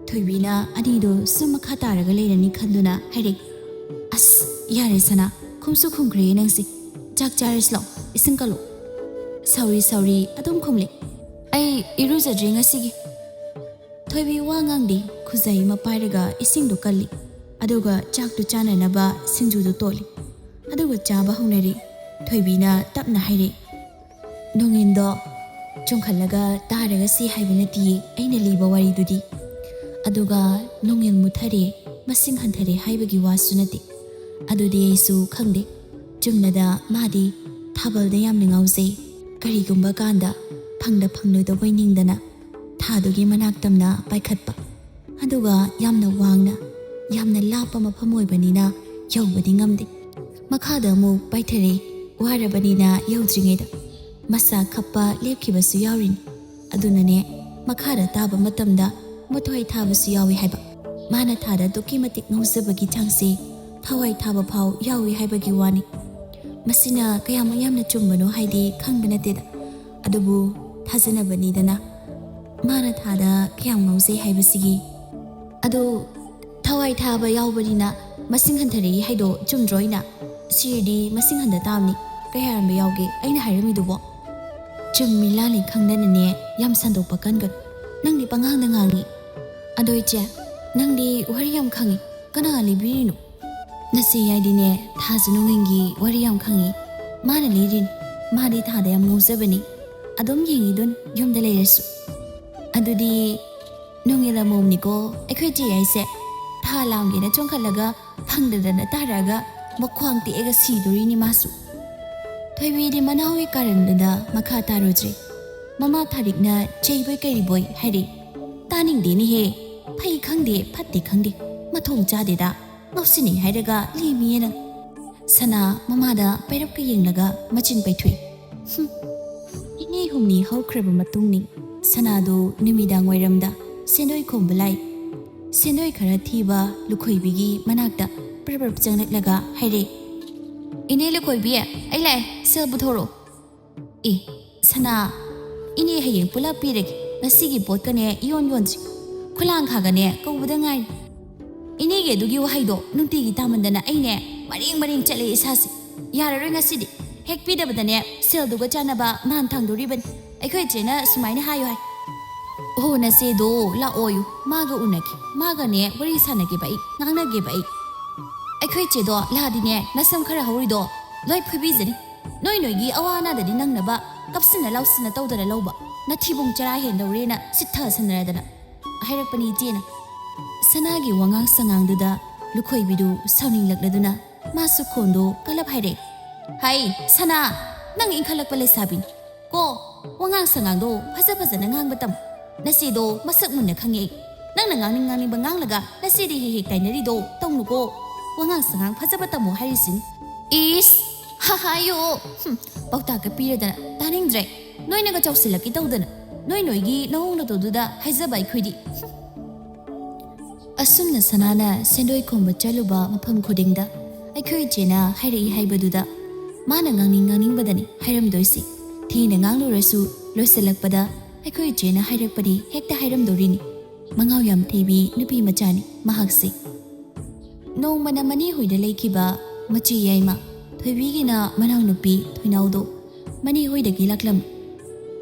ꯊꯣꯏꯕꯤꯅ ꯑꯅꯤꯗꯣ ꯁꯨꯝ ꯃꯈꯥ ꯇꯥꯔꯒ ꯂꯩꯔꯅꯤ ꯈꯟꯗꯨꯅ ꯍꯥꯏꯔꯦ ꯑꯁ ꯌꯥꯔꯦ ꯁꯅꯥ ꯈꯨꯝꯁꯨ ꯈꯨꯝꯈ꯭ꯔꯦ ꯅꯪꯁꯦ ꯆꯥꯛ ꯆꯥꯔꯁꯤ ꯂꯥꯎ ꯏꯁꯤꯡ ꯀꯜꯂꯨ ꯁꯧꯔꯤ ꯑꯗꯨꯝ ꯈꯨꯝꯂꯦ ꯑꯩ ꯏꯔꯨꯖꯗ꯭ꯔꯤ ꯉꯁꯤꯒꯤ ꯊꯣꯏꯕꯤ ꯋꯥ ꯉꯥꯡꯗꯦ ꯈꯨꯖꯩ ꯑꯃ ꯄꯥꯏꯔꯒ ꯏꯁꯤꯡꯗꯣ ꯀꯜꯂꯤ ꯑꯗꯨꯒ ꯆꯥꯛꯇꯨ ꯆꯥꯅꯅꯕ ꯁꯤꯡꯖꯨꯗꯨ ꯇꯣꯠꯂꯤ ꯑꯗꯨꯒ ꯆꯥꯕ ꯍꯧꯅꯔꯤ ꯊꯣꯏꯕꯤꯅ ꯇꯞꯅ ꯍꯥꯏꯔꯦ ꯅꯣꯡꯏꯟꯗꯣ ꯆꯣꯡꯈꯠꯂꯒ ꯇꯥꯔꯒ ꯁꯤ ꯍꯥꯏꯕ ꯅꯠꯇꯤꯌꯦ ꯑꯩꯅ ꯂꯤꯕ ꯋꯥꯔꯤꯗꯨꯗꯤ ꯑꯗꯨꯒ ꯅꯣꯡꯏꯜ ꯃꯨꯠꯊꯔꯦ ꯃꯁꯤꯡ ꯍꯟꯊꯔꯦ ꯍꯥꯏꯕꯒꯤ ꯋꯥꯁꯨ ꯅꯠꯇꯦ ꯑꯗꯨꯗꯤ ꯑꯩꯁꯨ ꯈꯪꯗꯦ ꯆꯨꯝꯅꯗ ꯃꯥꯗꯤ ꯊꯥꯕꯜꯗ ꯌꯥꯝꯅ ꯉꯥꯎꯖꯩ ꯀꯔꯤꯒꯨꯝꯕ ꯀꯥꯟꯗ ꯐꯪꯂꯣꯏꯗꯧꯕꯩ ꯅꯤꯡꯗꯅ ꯊꯥꯗꯨꯒꯤ ꯃꯅꯥꯛ ꯇꯝꯅ ꯄꯥꯏꯈꯠꯄ ꯑꯗꯨꯒ ꯌꯥꯝꯅ ꯋꯥꯡꯅ ꯌꯥꯝꯅ ꯂꯥꯞꯄ ꯃꯐꯝ ꯑꯣꯏꯕꯅꯤꯅ ꯌꯧꯕꯗꯤ ꯉꯝꯗꯦ ꯃꯈꯥꯗ ꯑꯃꯨꯛ ꯄꯥꯏꯊꯔꯦ ꯋꯥꯔꯕꯅꯤꯅ ꯌꯧꯗ꯭ꯔꯤꯉꯩꯗ ꯃꯁꯥ ꯈꯞꯄ ꯂꯦꯞꯈꯤꯕꯁꯨ ꯌꯥꯎꯔꯤꯅꯤ ꯑꯗꯨꯅꯅꯦ ꯃꯈꯥꯗ ꯇꯥꯕ ꯃꯇꯝꯗ ꯃꯊ꯭ꯋꯥꯏ ꯊꯥꯕꯁꯨ ꯌꯥꯎꯏ ꯍꯥꯏꯕ ꯃꯥꯅ ꯊꯥꯗ ꯑꯗꯨꯛꯀꯤ ꯃꯇꯤꯛ ꯉꯥꯎꯖꯕꯒꯤ ꯆꯥꯡꯁꯦ ꯊꯋꯥꯏ ꯊꯥꯕ ꯐꯥꯎ ꯌꯥꯎꯏ ꯍꯥꯏꯕꯒꯤ ꯋꯥꯅꯤ ꯃꯁꯤꯅ ꯀꯌꯥꯃꯨꯛ ꯌꯥꯝꯅ ꯆꯨꯝꯕꯅꯣ ꯍꯥꯏꯗꯤ ꯈꯪꯕ ꯅꯠꯇꯦꯗ ꯑꯗꯨꯕꯨ ꯊꯥꯖꯅꯕꯅꯤꯗꯅ ꯃꯥꯅ ꯊꯥꯗ ꯀꯌꯥꯝ ꯉꯥꯎꯖꯩ ꯍꯥꯏꯕꯁꯤꯒꯤ ꯑꯗꯣ ꯊꯋꯥꯏ ꯊꯥꯕ ꯌꯥꯎꯕꯅꯤꯅ ꯃꯁꯤꯡ ꯍꯟꯊꯔꯛꯏ ꯍꯥꯏꯗꯣ ꯆꯨꯝꯗ꯭ꯔꯣ ꯑꯩꯅ ꯁꯤꯔꯗꯤ ꯃꯁꯤꯡ ꯍꯟꯊ ꯇꯥꯕꯅꯤ ꯀꯌꯥ ꯍꯟꯕ ꯌꯥꯎꯒꯦ ꯑꯩꯅ ꯍꯥꯏꯔꯝꯃꯤꯗꯨꯕꯣ ꯆꯨꯝꯃꯤ ꯂꯥꯜꯂꯤ ꯈꯪꯗꯅꯅꯦ ꯌꯥꯝ ꯁꯟꯗꯣꯛꯄ ꯀꯟꯒꯅꯨ ꯅꯪꯗꯤ ꯄꯉꯥꯡꯗ ꯉꯥꯡꯉꯤ ꯑꯗꯣ ꯏꯆꯦ ꯅꯪꯗꯤ ꯋꯥꯔꯤ ꯌꯥꯝ ꯈꯪꯉꯤ ꯀꯅꯥ ꯂꯤꯕꯤꯔꯤꯅꯣ ꯅꯆꯦ ꯌꯥꯏꯗꯤꯅꯦ ꯊꯥꯁꯨ ꯅꯣꯡꯏꯟꯒꯤ ꯋꯥꯔꯤ ꯌꯥꯝ ꯈꯪꯉꯤ ꯃꯥꯅ ꯂꯤꯔꯤꯅꯤ ꯃꯥꯗꯤ ꯊꯥꯗ ꯌꯥꯝ ꯉꯥꯎꯖꯕꯅꯤ ꯑꯗꯨꯝ ꯌꯦꯡꯉꯤꯗꯨꯅꯤ ꯌꯨꯝꯗ ꯂꯩꯔꯁꯨ ꯑꯗꯨꯗꯤ ꯅꯣꯡꯏꯜ ꯑꯃꯣꯝꯅꯤꯀꯣ ꯑꯩꯈꯣꯏ ꯆꯦ ꯌꯥꯏꯁꯦ ꯊꯥ ꯂꯥꯝꯒꯦꯅ ꯆꯣꯡꯈꯠꯂꯒ ꯐꯪꯗꯗꯅ ꯇꯥꯔꯛꯑꯒ ꯃꯈ꯭ꯋꯥꯡ ꯇꯦꯛꯑꯒ ꯁꯤꯗꯣꯔꯤꯅꯤ ꯃꯥꯁꯨ ꯊꯣꯏꯕꯤꯗꯤ ꯃꯅꯥꯎꯒꯤ ꯀꯥꯔꯟꯗꯨꯗ ꯃꯈꯥ ꯇꯥꯔꯨꯗ꯭ꯔꯦ ꯃꯃꯥ ꯊꯥꯔꯤꯛꯅ ꯆꯩꯕꯣꯏ ꯀꯔꯤꯕꯣꯏ ꯍꯥꯏꯔꯦ ꯇꯥꯅꯤꯡꯗꯦꯅꯦꯍꯦ ꯐꯩ ꯈꯪꯗꯦ ꯐꯠꯇꯦ ꯈꯪꯗꯦ ꯃꯊꯣꯡ ꯆꯥꯗꯦꯗ ꯉꯥꯎꯁꯤꯟꯅꯩ ꯍꯥꯏꯔꯒ ꯂꯤꯃꯤꯌꯦꯅ ꯁꯅꯥ ꯃꯃꯥꯗ ꯄꯩꯔꯞꯀ ꯌꯦꯡꯂꯒ ꯃꯆꯤꯟ ꯄꯩꯊꯣꯛꯏ ꯏꯅꯦ ꯍꯨꯝꯅꯤ ꯍꯧꯈ꯭ꯔꯕ ꯃꯇꯨꯡꯅꯤ ꯁꯅꯥꯗꯨ ꯅꯨꯃꯤꯗꯥꯡ ꯋꯥꯏꯔꯝꯗ ꯁꯦꯟꯗꯣꯏ ꯈꯣꯝꯕ ꯂꯥꯛꯏ ꯁꯦꯟꯗꯣꯏ ꯈꯔ ꯊꯤꯕ ꯂꯨꯈꯣꯏꯕꯤꯒꯤ ꯃꯅꯥꯛꯇ ꯄ꯭ꯔꯞ ꯆꯪꯂꯛꯂꯒ ꯍꯥꯏꯔꯦ ꯏꯅꯦ ꯂꯨꯈꯣꯏꯕꯤ ꯑꯩ ꯂꯥꯛꯑꯦ ꯁꯦꯜ ꯄꯨꯊꯣꯔꯛꯑꯣ ꯑꯦ ꯁꯅꯥ ꯏꯅꯦ ꯍꯌꯦꯡ ꯄꯨꯂꯞ ꯄꯤꯔꯒꯦ ꯉꯁꯤꯒꯤ ꯄꯣꯠꯀꯅꯦ ꯌꯣꯟꯗ꯭ꯔꯤ ꯈꯨꯂꯥꯡꯈꯥꯒꯅꯦ ꯀꯧꯕꯗ ꯉꯥꯏꯔꯤ ꯏꯅꯦꯒꯤ ꯑꯗꯨꯒꯤ ꯋꯥꯍꯩꯗꯣ ꯅꯨꯡꯇꯤꯒꯤ ꯇꯥꯃꯟꯗꯅ ꯑꯩꯅꯦ ꯃꯔꯦꯡ ꯆꯠꯂꯦ ꯏꯁꯥꯁꯦ ꯌꯥꯔꯔꯣꯏ ꯉꯁꯤꯗꯤ ꯍꯦꯛ ꯄꯤꯗꯕꯗꯅꯦ ꯁꯦꯜꯗꯨꯒ ꯆꯥꯅꯕ ꯃꯥꯟ ꯊꯥꯡꯗꯣꯔꯤꯕꯅꯤ ꯑꯩꯈꯣꯏ ꯏꯆꯦꯅ ꯁꯨꯃꯥꯏꯅ ꯍꯥꯏꯌꯨ ꯍꯥꯏ ꯑꯣ ꯅꯆꯦꯗꯣ ꯂꯥꯛꯑꯣꯌꯨ ꯃꯥꯒ ꯎꯅꯈꯤ ꯃꯥꯒꯅꯦ ꯋꯥꯔꯤ ꯁꯥꯟꯅꯒꯦꯕ ꯑꯩ ꯉꯥꯡꯅꯒꯦꯕ ꯑꯩꯈꯣꯏ ꯏꯆꯦꯗꯣ ꯂꯥꯛꯑꯗꯤꯅꯦ ꯅꯁꯝ ꯈꯔ ꯍꯧꯔꯤꯗꯣ ꯂꯣꯏ ꯐꯣꯏꯕꯤꯖꯅꯤ ꯅꯣꯏꯒꯤ ꯑꯋꯥ ꯑꯅꯥꯗꯗꯤ ꯅꯪꯅꯕ ꯀꯞꯁꯤꯟꯅ ꯂꯥꯎꯁꯤꯟꯅ ꯇꯧꯗꯅ ꯂꯧꯕ ꯅꯊꯤꯕꯨꯡ ꯆꯔꯥ ꯍꯦꯟꯗꯧꯔꯦꯅ ꯁꯤꯠꯊ ꯁꯟꯅꯔꯗꯅ ꯍꯥꯏꯔꯛꯄꯅꯤ ꯏꯆꯦꯅ ꯁꯅꯥꯒꯤ ꯋꯥꯉꯥꯡ ꯁꯉꯥꯡꯗꯨꯗ ꯂꯨꯈꯣꯏꯕꯤꯗꯨ ꯁꯥꯎꯅꯤꯡꯂꯛꯂꯗꯨꯅ ꯃꯥꯁꯨ ꯈꯣꯟꯗꯣ ꯀꯜꯂꯞ ꯍꯥꯏꯔꯦ ꯍꯥꯏ ꯁꯅꯥ ꯅꯪ ꯏꯟꯈꯠꯂꯛꯄ ꯂꯩꯁꯥꯕꯤꯅꯤ ꯀꯣ ꯋꯥꯉꯥꯡ ꯁꯉꯥꯡꯗꯣ ꯐꯖꯅ ꯉꯥꯡꯕ ꯇꯝꯃꯨ ꯅꯆꯦꯗꯣ ꯃꯁꯛ ꯃꯨꯟꯅ ꯈꯪꯉꯦ ꯅꯪꯅ ꯉꯥꯡꯅꯤꯡ ꯉꯥꯡꯂꯒ ꯉꯁꯤꯗꯤ ꯍꯦꯛ ꯇꯥꯏꯅꯔꯤꯗꯣ ꯇꯧꯅꯨꯀꯣ ꯋꯥꯉꯥꯡ ꯁꯉꯥꯡ ꯐꯖꯕ ꯇꯝꯃꯣ ꯍꯥꯏꯔꯤꯁꯤꯅꯤ ꯏꯁ ꯍꯥꯏꯌꯣ ꯄꯥꯎꯇꯥꯛꯀ ꯄꯤꯔꯗꯅ ꯇꯥꯅꯤꯡꯗ꯭ꯔꯦ ꯅꯣꯏꯅꯒ ꯆꯥꯎꯁꯤꯜꯂꯛꯀꯦ ꯇꯧꯗꯅ ꯅꯣꯏꯒꯤ ꯅꯑꯣꯡ ꯅꯇꯧꯗꯨꯗ ꯍꯥꯏꯖꯕ ꯑꯩꯈꯣꯏꯗꯤ ꯑꯁꯨꯝꯅ ꯁꯅꯥꯅ ꯁꯦꯟꯗꯣꯏ ꯈꯣꯝꯕ ꯆꯠꯂꯨꯕ ꯃꯐꯝ ꯈꯨꯗꯤꯡꯗ ꯑꯩꯈꯣꯏ ꯏꯆꯦꯅ ꯍꯥꯏꯔꯛꯏ ꯍꯥꯏꯕꯗꯨꯗ ꯃꯥꯅ ꯉꯥꯡꯅꯤꯡꯕꯗꯅꯤ ꯍꯥꯏꯔꯝꯗꯣꯏꯁꯤ ꯊꯤꯅ ꯉꯥꯡꯂꯨꯔꯁꯨ ꯂꯣꯏꯁꯤꯜꯂꯛꯄꯗ ꯑꯩꯈꯣꯏ ꯏꯆꯦꯅ ꯍꯥꯏꯔꯛꯄꯗꯤ ꯍꯦꯛꯇ ꯍꯥꯏꯔꯝꯗꯧꯔꯤꯅꯤ ꯃꯉꯥꯎ ꯌꯥꯝ ꯊꯤꯕꯤ ꯅꯨꯄꯤ ꯃꯆꯥꯅꯤ ꯃꯍꯥꯛꯁꯤ ꯅꯣꯡꯃꯅ ꯃꯅꯤ ꯍꯣꯏꯗ ꯂꯩꯈꯤꯕ ꯃꯆꯤ ꯌꯥꯏꯃ ꯊꯣꯏꯕꯤꯒꯤꯅ ꯃꯅꯥꯎꯅꯨꯄꯤ ꯊꯣꯏꯅꯥꯎꯗꯣ ꯃꯅꯤ ꯍꯣꯏꯗꯒꯤ ꯂꯥꯛꯂꯝꯃꯤ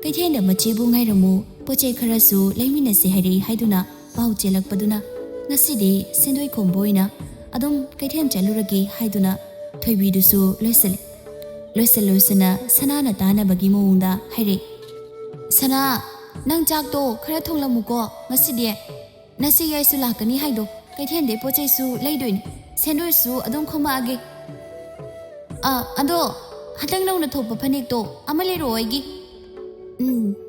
ꯀꯩꯊꯦꯜꯗ ꯃꯆꯦꯕꯨ ꯉꯥꯏꯔꯝꯃꯨ ꯄꯣꯠꯆꯩ ꯈꯔꯁꯨ ꯂꯩꯃꯤꯟꯅꯁꯦ ꯍꯥꯏꯔꯛꯏ ꯍꯥꯏꯗꯨꯅ ꯄꯥꯎ ꯆꯦꯜꯂꯛꯄꯗꯨꯅ ꯉꯁꯤꯗꯤ ꯁꯦꯟꯗꯣꯏ ꯈꯣꯝꯕ ꯑꯣꯏꯅ ꯑꯗꯨꯝ ꯀꯩꯊꯦꯜ ꯆꯠꯂꯨꯔꯒꯦ ꯍꯥꯏꯗꯨꯅ ꯊꯣꯏꯕꯤꯗꯨꯁꯨ ꯂꯣꯏꯁꯤꯟꯅ ꯁꯅꯥꯅ ꯇꯥꯅꯕꯒꯤ ꯃꯑꯣꯡꯗ ꯍꯥꯏꯔꯛꯏ ꯁꯅꯥ ꯅꯪ ꯆꯥꯛꯇꯣ ꯈꯔ ꯊꯣꯡꯂꯝꯃꯨꯀꯣ ꯉꯁꯤꯗꯤ ꯅꯆꯦ ꯌꯥꯏꯁꯨ ꯂꯥꯛꯀꯅꯤ ꯍꯥꯏꯗꯣ ꯀꯩꯊꯦꯜꯗꯩ ꯄꯣꯠꯆꯩꯁꯨ ꯂꯩꯗꯣꯏꯅꯤ ꯁꯦꯟꯗꯣꯏꯁꯨ ꯑꯗꯨꯝ ꯈꯣꯝꯃꯛꯑꯒꯦ ꯑꯗꯣ ꯍꯟꯗꯛ ꯅꯧꯅ ꯊꯣꯛꯄ ꯐꯅꯦꯛꯇꯣ ꯑꯃ ꯂꯩꯔꯛꯑꯣ ꯑꯩꯒꯤ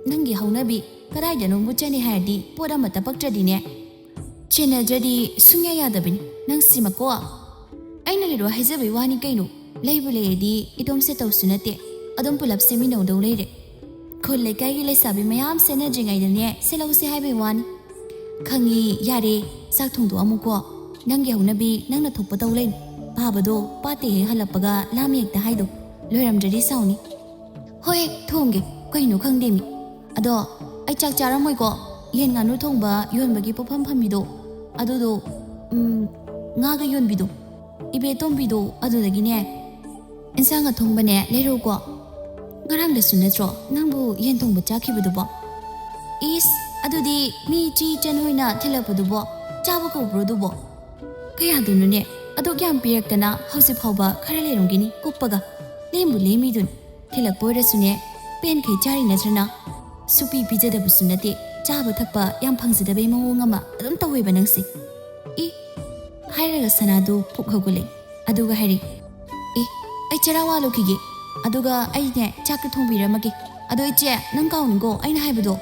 ꯅꯪꯒꯤ ꯍꯧꯅꯕꯤ ꯀꯗꯥꯏꯗꯅꯣꯝꯕꯨ ꯆꯠꯅꯤ ꯍꯥꯏꯔꯗꯤ ꯄꯣꯠ ꯑꯃꯇ ꯄꯛꯇ꯭ꯔꯗꯤꯅꯦ ꯆꯦꯟꯅꯗ꯭ꯔꯗꯤ ꯁꯨꯡꯌꯥ ꯌꯥꯗꯕꯅꯤ ꯅꯪ ꯁꯤꯃꯀꯣ ꯑꯩꯅ ꯂꯩꯔꯣ ꯍꯥꯏꯖꯕꯩ ꯋꯥꯅꯤ ꯀꯩꯅꯣ ꯂꯩꯕꯨ ꯂꯩꯔꯗꯤ ꯏꯇꯣꯝ ꯁꯦꯠꯇꯧꯁꯨ ꯅꯠꯇꯦ ꯑꯗꯨꯝ ꯄꯨꯂꯞ ꯁꯦꯠꯃꯤꯟꯅꯧꯗꯧ ꯂꯩꯔꯦ ꯈꯨꯜ ꯂꯩꯀꯥꯏꯒꯤ ꯂꯩꯁꯥꯕꯤ ꯃꯌꯥꯝ ꯁꯦꯠꯅꯗ꯭ꯔꯤꯉꯩꯗꯅꯦ ꯁꯦꯠꯂꯧꯁꯦ ꯍꯥꯏꯕꯩ ꯋꯥꯅꯤ ꯈꯪꯉꯤ ꯌꯥꯔꯦ ꯆꯥꯛ ꯊꯣꯡꯗꯣꯛꯑꯝꯃꯨꯀꯣ ꯅꯪꯒꯤ ꯍꯧꯅꯕꯤ ꯅꯪꯅ ꯊꯣꯛꯄ ꯇꯧ ꯂꯩꯅꯤ ꯄꯥꯕꯗꯣ ꯄꯥꯠꯇꯦ ꯍꯦꯛ ꯍꯜꯂꯛꯄꯒ ꯂꯥꯝ ꯍꯦꯛꯇ ꯍꯥꯏꯗꯣ ꯂꯣꯏꯔꯝꯗ꯭ꯔꯗꯤ ꯁꯥꯎꯅꯤ ꯍꯣꯏ ꯊꯣꯡꯒꯦ ꯀꯩꯅꯣ ꯈꯪꯗꯦꯃꯤ ꯑꯗꯣ ꯑꯩ ꯆꯥꯛ ꯆꯥꯔꯝꯃꯣꯏꯀꯣ ꯌꯦꯟ ꯉꯥꯅꯨ ꯊꯣꯡꯕ ꯌꯣꯟꯕꯒꯤ ꯄꯣꯠꯐꯝ ꯐꯝꯕꯤꯗೋ ꯑꯗꯨꯗꯣ ꯉꯥꯒ ꯌꯣꯟꯕꯤꯗꯣ ꯏꯕꯦꯇꯣꯝꯕꯤꯗꯣ ꯑꯗꯨꯗꯒꯤꯅꯦ ꯏꯟꯁꯥꯡ ꯑꯊꯣꯡꯕꯅꯦ ꯂꯩꯔꯧꯀꯣ ꯉꯔꯥꯡꯗꯁꯨ ꯅꯠꯇ꯭ꯔꯣ ꯅꯪꯕꯨ ꯌꯦꯟ ꯊꯣꯡꯕ ꯆꯥꯈꯤꯕꯗꯨꯕꯣ ꯏꯁ ꯑꯗꯨꯗꯤ ꯃꯤ ꯆꯤ ꯆꯟ ꯍꯣꯏꯅ ꯊꯤꯜꯂꯛꯄꯗꯨꯕꯣ ꯆꯥꯕ ꯀꯧꯕ꯭ꯔꯣ ꯑꯗꯨꯕꯣ ꯀꯌꯥꯗꯨꯅꯣꯅꯦ ꯑꯗꯨꯛ ꯌꯥꯝ ꯄꯤꯔꯛꯇꯅ ꯍꯧꯖꯤꯛ ꯐꯥꯎꯕ ꯈꯔ ꯂꯩꯔꯝꯒꯤꯅꯤ ꯀꯨꯞꯄꯒ ꯂꯦꯝꯕꯨ ꯂꯦꯝꯃꯤꯗꯨꯅꯤ ꯊꯤꯜꯂꯛꯄ ꯑꯣꯏꯔꯁꯨꯅꯦ ꯄꯦꯟꯈꯩ ꯆꯥꯔꯤ ꯅꯠꯇ꯭ꯔꯅ ꯁꯨꯄꯤ ꯄꯤꯖꯗꯕꯁꯨ ꯅꯠꯇꯦ ꯆꯥꯕ ꯊꯛꯄ ꯌꯥꯝ ꯐꯪꯖꯗꯕꯩ ꯃꯑꯣꯡ ꯑꯃ ꯑꯗꯨꯝ ꯇꯧꯋꯦꯕ ꯅꯪꯁꯤ ꯏ ꯍꯥꯏꯔꯒ ꯁꯅꯥꯗꯨ ꯄꯨꯛ ꯍꯧꯒꯠꯂꯛꯏ ꯑꯗꯨꯒ ꯍꯥꯏꯔꯛꯏ ꯑꯩ ꯆꯔꯥ ꯋꯥꯜꯂꯨꯈꯤꯒꯦ ꯑꯗꯨꯒ ꯑꯩꯅꯦ ꯆꯥꯛꯇ ꯊꯣꯡꯕꯤꯔꯝꯃꯒꯦ ꯑꯗꯣ ꯏꯆꯦ ꯅꯪ ꯀꯥꯎꯅꯤꯀꯣ ꯑꯩꯅ ꯍꯥꯏꯕꯗꯣ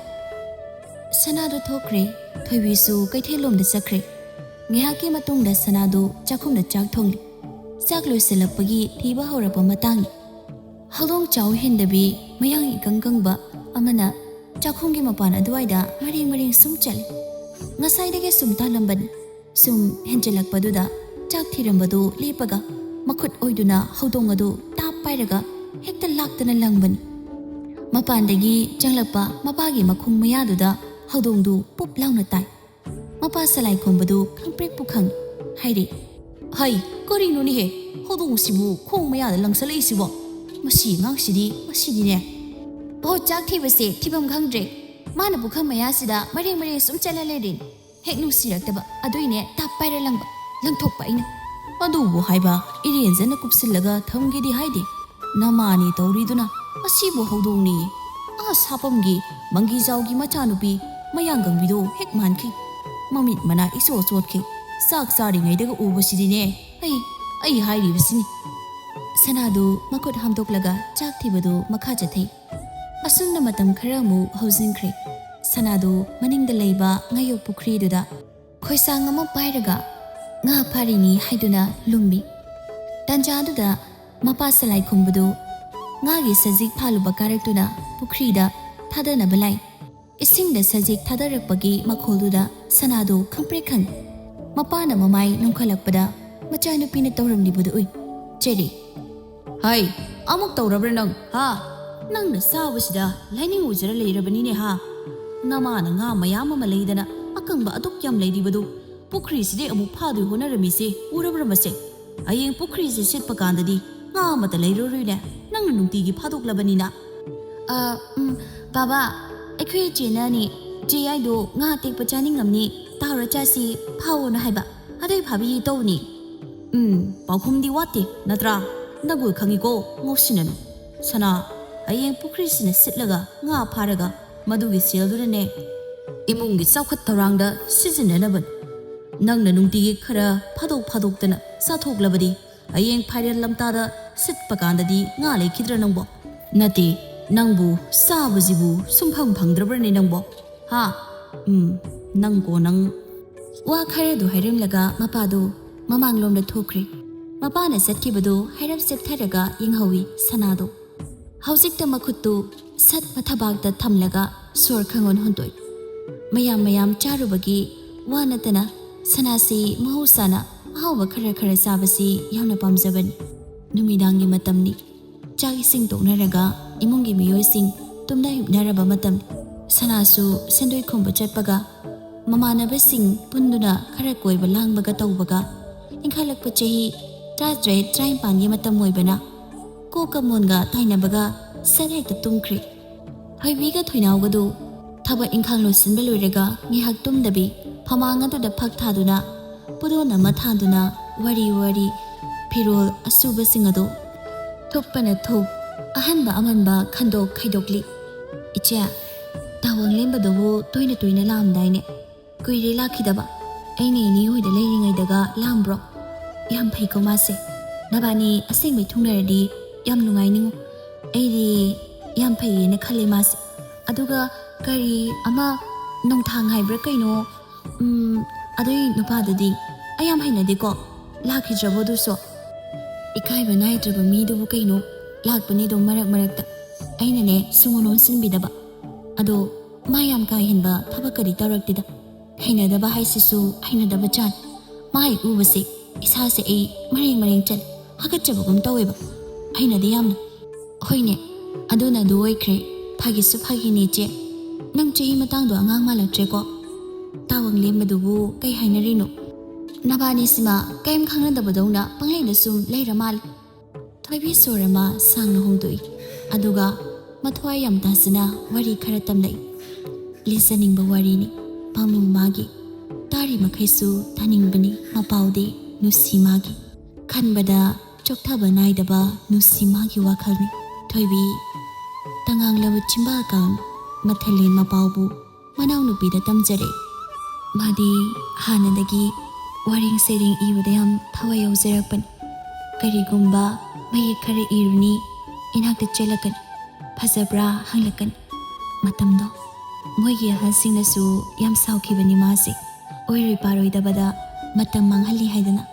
ꯁꯅꯥꯗꯨ ꯊꯣꯛꯈ꯭ꯔꯦ ꯊꯣꯏꯕꯤꯁꯨ ꯀꯩꯊꯦꯜꯂꯣꯝꯗ ꯆꯠꯈ꯭ꯔꯦ ꯉꯥꯏꯍꯥꯛꯀꯤ ꯃꯇꯨꯡꯗ ꯁꯅꯥꯗꯨ ꯆꯥꯛꯈꯨꯝꯗ ꯆꯥꯛ ꯊꯣꯡꯂꯤ ꯆꯥꯛ ꯂꯣꯏꯁꯤꯜꯂꯛꯄꯒꯤ ꯊꯤꯕ ꯍꯧꯔꯛꯄ ꯃꯇꯥꯡꯅꯤ ꯍꯧꯗꯣꯡ ꯆꯥꯎ ꯍꯦꯟꯗꯕꯤ ꯃꯌꯥꯡ ꯏꯀꯪ ꯀꯪꯕ ꯑꯃꯅ ꯆꯥꯛꯈꯨꯝꯒꯤ ꯃꯄꯥꯟ ꯑꯗꯨꯋꯥꯏꯗ ꯃꯔꯦꯡ ꯁꯨꯝ ꯆꯠꯂꯤ ꯉꯁꯥꯏꯗꯒꯤ ꯁꯨꯝ ꯇꯥꯜꯂꯝꯕꯅꯤ ꯁꯨꯝ ꯍꯦꯟꯖꯜꯂꯛꯄꯗꯨꯗ ꯆꯥꯛ ꯊꯤꯔꯝꯕꯗꯨ ꯂꯦꯞꯄꯒ ꯃꯈꯨꯠ ꯑꯣꯏꯗꯨꯅ ꯍꯧꯗꯣꯡ ꯑꯗꯨ ꯇꯥꯞ ꯄꯥꯏꯔꯒ ꯍꯦꯛꯇ ꯂꯥꯛꯇꯅ ꯂꯪꯕꯅꯤ ꯃꯄꯥꯟꯗꯒꯤ ꯆꯪꯂꯛꯄ ꯃꯄꯥꯒꯤ ꯃꯈꯣꯡ ꯃꯌꯥꯗꯨꯗ ꯍꯧꯗꯣꯡꯗꯨ ꯄꯨꯞ ꯂꯥꯎꯅ ꯇꯥꯏ ꯃꯄꯥ ꯁꯂꯥꯏ ꯈꯣꯝꯕꯗꯨ ꯈꯪꯄ꯭ꯔꯦꯛꯄꯨ ꯈꯪꯏ ꯍꯥꯏꯔꯦ ꯍꯩ ꯀꯔꯤꯅꯣꯅꯦꯍꯦ ꯍꯧꯗꯣꯡꯁꯤꯕꯨ ꯈꯣꯡ ꯃꯌꯥꯗ ꯂꯪꯁꯜꯂꯛꯏꯁꯤꯕꯣ ꯃꯁꯤ ꯑꯉꯥꯡꯁꯤꯗꯤꯅꯦ ꯑꯣ ꯆꯥꯛ ꯊꯤꯕꯁꯦ ꯊꯤꯐꯝ ꯈꯪꯗ꯭ꯔꯦ ꯃꯥꯅ ꯄꯨꯈꯝ ꯃꯌꯥꯁꯤꯗ ꯃꯔꯦꯡ ꯁꯨꯝ ꯆꯠꯂ ꯂꯩꯔꯦ ꯍꯦꯛ ꯅꯨꯡꯁꯤꯔꯛꯇꯕ ꯑꯗꯨꯏꯅꯦ ꯇꯥꯞ ꯄꯥꯏꯔ ꯂꯪꯊꯣꯛꯄ ꯑꯩꯅ ꯑꯗꯨꯕꯨ ꯍꯥꯏꯕ ꯏꯔꯦꯟꯖꯅ ꯀꯨꯞꯁꯤꯜꯂꯒ ꯊꯝꯒꯦꯗꯤ ꯍꯥꯏꯗꯦ ꯅꯃꯥꯅꯤ ꯇꯧꯔꯤꯗꯨꯅ ꯑꯁꯤꯕꯨ ꯍꯧꯗꯣꯡꯅꯤ ꯁꯥꯄꯝꯒꯤ ꯃꯪꯒꯤꯖꯥꯎꯒꯤ ꯃꯆꯥꯅꯨꯄꯤ ꯃꯌꯥꯡꯒꯪꯕꯤꯗꯣ ꯍꯦꯛ ꯃꯥꯟꯈꯤ ꯃꯃꯤꯠ ꯃꯅꯥ ꯏꯆꯣꯠ ꯆꯣꯠꯈꯤ ꯆꯥꯛ ꯆꯥꯔꯤꯉꯩꯗꯒ ꯎꯕꯁꯤꯗꯤꯅꯦ ꯑꯩ ꯍꯥꯏꯔꯤꯕꯁꯤꯅꯤ ꯁꯅꯥꯗꯨ ꯃꯈꯨꯠ ꯍꯥꯝꯗꯣꯛꯂꯒ ꯆꯥꯛ ꯊꯤꯕꯗꯨ ꯃꯈꯥ ꯆꯠꯊꯩ ꯑꯁꯨꯝꯅ ꯃꯇꯝ ꯈꯔ ꯑꯃꯨꯛ ꯍꯧꯖꯤꯟꯈ꯭ꯔꯦ ꯁꯅꯥꯗꯨ ꯃꯅꯤꯡꯗ ꯂꯩꯕ ꯉꯥꯌꯣꯛ ꯄꯨꯈ꯭ꯔꯤꯗꯨꯗ ꯈꯣꯏꯁꯥꯡ ꯑꯃ ꯄꯥꯏꯔꯒ ꯉꯥ ꯐꯥꯔꯤꯅꯤ ꯍꯥꯏꯗꯨꯅ ꯂꯨꯝꯃꯤ ꯇꯟꯖꯥꯗꯨꯗ ꯃꯄꯥ ꯁꯂꯥꯏ ꯈꯨꯝꯕꯗꯨ ꯉꯥꯒꯤ ꯁꯖꯤꯛ ꯐꯥꯜꯂꯨꯕ ꯀꯥꯔꯛꯇꯨꯅ ꯄꯨꯈ꯭ꯔꯤꯗ ꯊꯥꯗꯅꯕ ꯂꯥꯏ ꯏꯁꯤꯡꯗ ꯁꯖꯤꯛ ꯊꯥꯗꯔꯛꯄꯒꯤ ꯃꯈꯣꯜꯗꯨꯗ ꯁꯅꯥꯗꯨ ꯈꯪꯄ꯭ꯔꯦꯛ ꯈꯪꯏ ꯃꯄꯥꯅ ꯃꯃꯥꯏ ꯅꯣꯡꯈꯠꯂꯛꯄꯗ ꯃꯆꯥꯅꯨꯄꯤꯅ ꯇꯧꯔꯝꯂꯤꯕꯗꯨ ꯎꯏ ꯆꯦꯔꯤ ꯍꯩ ꯑꯃꯨꯛ ꯇꯧꯔꯕ꯭ꯔꯥ ꯅꯪꯅ ꯆꯥꯕꯁꯤꯗ ꯂꯥꯏꯅꯤꯡ ꯎꯖꯔ ꯂꯩꯔꯕꯅꯤꯅꯦ ꯅꯃꯥꯅ ꯉꯥ ꯃꯌꯥꯝ ꯑꯃ ꯂꯩꯗꯅ ꯑꯀꯪꯕ ꯑꯗꯨꯛ ꯌꯥꯝ ꯂꯩꯔꯤꯕꯗꯨ ꯄꯨꯈ꯭ꯔꯤꯁꯤꯗꯩ ꯑꯃꯨꯛ ꯐꯥꯗꯣꯏ ꯍꯣꯠꯅꯔꯝꯃꯤꯁꯦ ꯎꯔꯕ꯭ꯔꯥ ꯃꯁꯦ ꯍꯌꯦꯡ ꯄꯨꯈ꯭ꯔꯤꯁꯦ ꯁꯤꯠꯄ ꯀꯥꯟꯗꯗꯤ ꯉꯥ ꯑꯃꯠꯇ ꯂꯩꯔꯔꯣꯏꯅꯦ ꯅꯪꯅ ꯅꯨꯡꯇꯤꯒꯤ ꯐꯥꯗꯣꯛꯂꯕꯅꯤꯅ ꯕꯥꯕꯥ ꯑꯩꯈꯣꯏ ꯏꯆꯦꯅꯅꯦ ꯆꯦ ꯌꯥꯏꯗꯣ ꯉꯥ ꯑꯇꯦꯛꯄ ꯆꯥꯅꯤꯡꯉꯝꯅꯤ ꯇꯥꯎꯔ ꯆꯥꯁꯤ ꯐꯥꯎꯑꯣꯅ ꯍꯥꯏꯕ ꯑꯗꯨꯏ ꯐꯥꯕꯤ ꯇꯧꯅꯤ ꯄꯥꯎꯈꯨꯝꯗꯤ ꯋꯥꯠꯇꯦ ꯅꯠꯇ꯭ꯔꯥ ꯅꯒꯨꯜ ꯈꯪꯉꯤꯀꯣ ꯉꯧꯁꯤꯟꯅꯅꯨ ꯁꯅꯥ ꯍꯌꯦꯡ ꯄꯨꯈ꯭ꯔꯤꯁꯤꯅ ꯁꯤꯠꯂꯒ ꯉꯥ ꯐꯥꯔꯒ ꯃꯗꯨꯒꯤ ꯁꯦꯜꯗꯨꯅꯅꯦ ꯏꯃꯨꯡꯒꯤ ꯆꯥꯎꯈꯠ ꯊꯧꯔꯥꯡꯗ ꯁꯤꯖꯤꯟꯅꯅꯕꯅꯤ ꯅꯪꯅ ꯅꯨꯡꯇꯤꯒꯤ ꯈꯔ ꯐꯥꯗꯣꯛꯇꯅ ꯆꯥꯊꯣꯛꯂꯕꯗꯤ ꯍꯌꯦꯡ ꯐꯥꯏꯔꯦꯜ ꯂꯝꯇꯥꯗ ꯁꯤꯠꯄ ꯀꯥꯟꯗꯗꯤ ꯉꯥ ꯂꯩꯈꯤꯗ꯭ꯔꯥ ꯅꯪꯕꯣ ꯅꯠꯇꯦ ꯅꯪꯕꯨ ꯆꯥꯕꯁꯤꯕꯨ ꯁꯨꯡꯐꯪ ꯐꯪꯗ꯭ꯔꯕ꯭ꯔꯅꯦ ꯅꯪꯕꯣ ꯅꯪ Wa khare du hairim laga mapadu mamang lom da thokri. Mapa na satkhibadu hairap septharaga yinghawi sanado. Haujik ta makhutu sat mathabak da thamlaga sor khangon hontoi. Mayam charubagi wa natana sanasi mahusana ahawba khara sabasi yamna pamjabani. Numidangi matamni. Chagi sing toknaraga imungi miyoi sing tumna hibnaraba matamni. Sanasu sendoi khomba chatpaga mamanaba sing punduna khara koiba langbaga tawbaga inkhalakpa chahi trai pangi matam moibana ko kamonga tainabaga sarhekta tumkri hoibiga thoinaugadu thaba inkhang lo sinba loirega ngihak tumdabi phamanga du da phak thaduna pudona mathaduna wari phirol asuba singado thupana thup ahanba amanba khandok khaidokli icha tawang lembadu toina lamdaine kuire lakhidaba aine ni hoida leiringai daga lambro yam phai ko mase nabani asing mai thungradi yam lungai ningu aidi yam phai ne khale mase aduga kari ama nongthang haibra kaino adoi nupa dadi ayam haina de ko lakhi jabodu so ikai banai traba mi du kaino lakpani do marak ta aina ne sungonon sinbidaba ado mayam kai hinba thabakari taraktida haina daba haisisu haina daba chan mai ubase isa se ai maring chal hagat jabagum taweba haina de yamna hoine aduna du oikre phagi su phagi ni che nang chehi matang do angang mala tre ko tawang lembadu bu kai haina rino nabani sima kaim khangna daba dona panglei na sum leira mal thoibi sorama sang na hongdoi aduga mathwai yam tasina wari khara tamlai listening ba wari ni pangming magi tari makhaisu taning bani mapaude nusi magi khanbada chokthaba naidaba nusi magi wakhalni thoibi tangang labu chimba kan mathale mapaubu manau nupi da tamjare madi hanadagi waring sering ibada yam thawai yaujarakpan karigumba mai khare iruni inakta chelakan phajabra hanglakan matamdo moigi hansingnasu yam saukhibani mase oiroi paroi dabada matam manghali haidana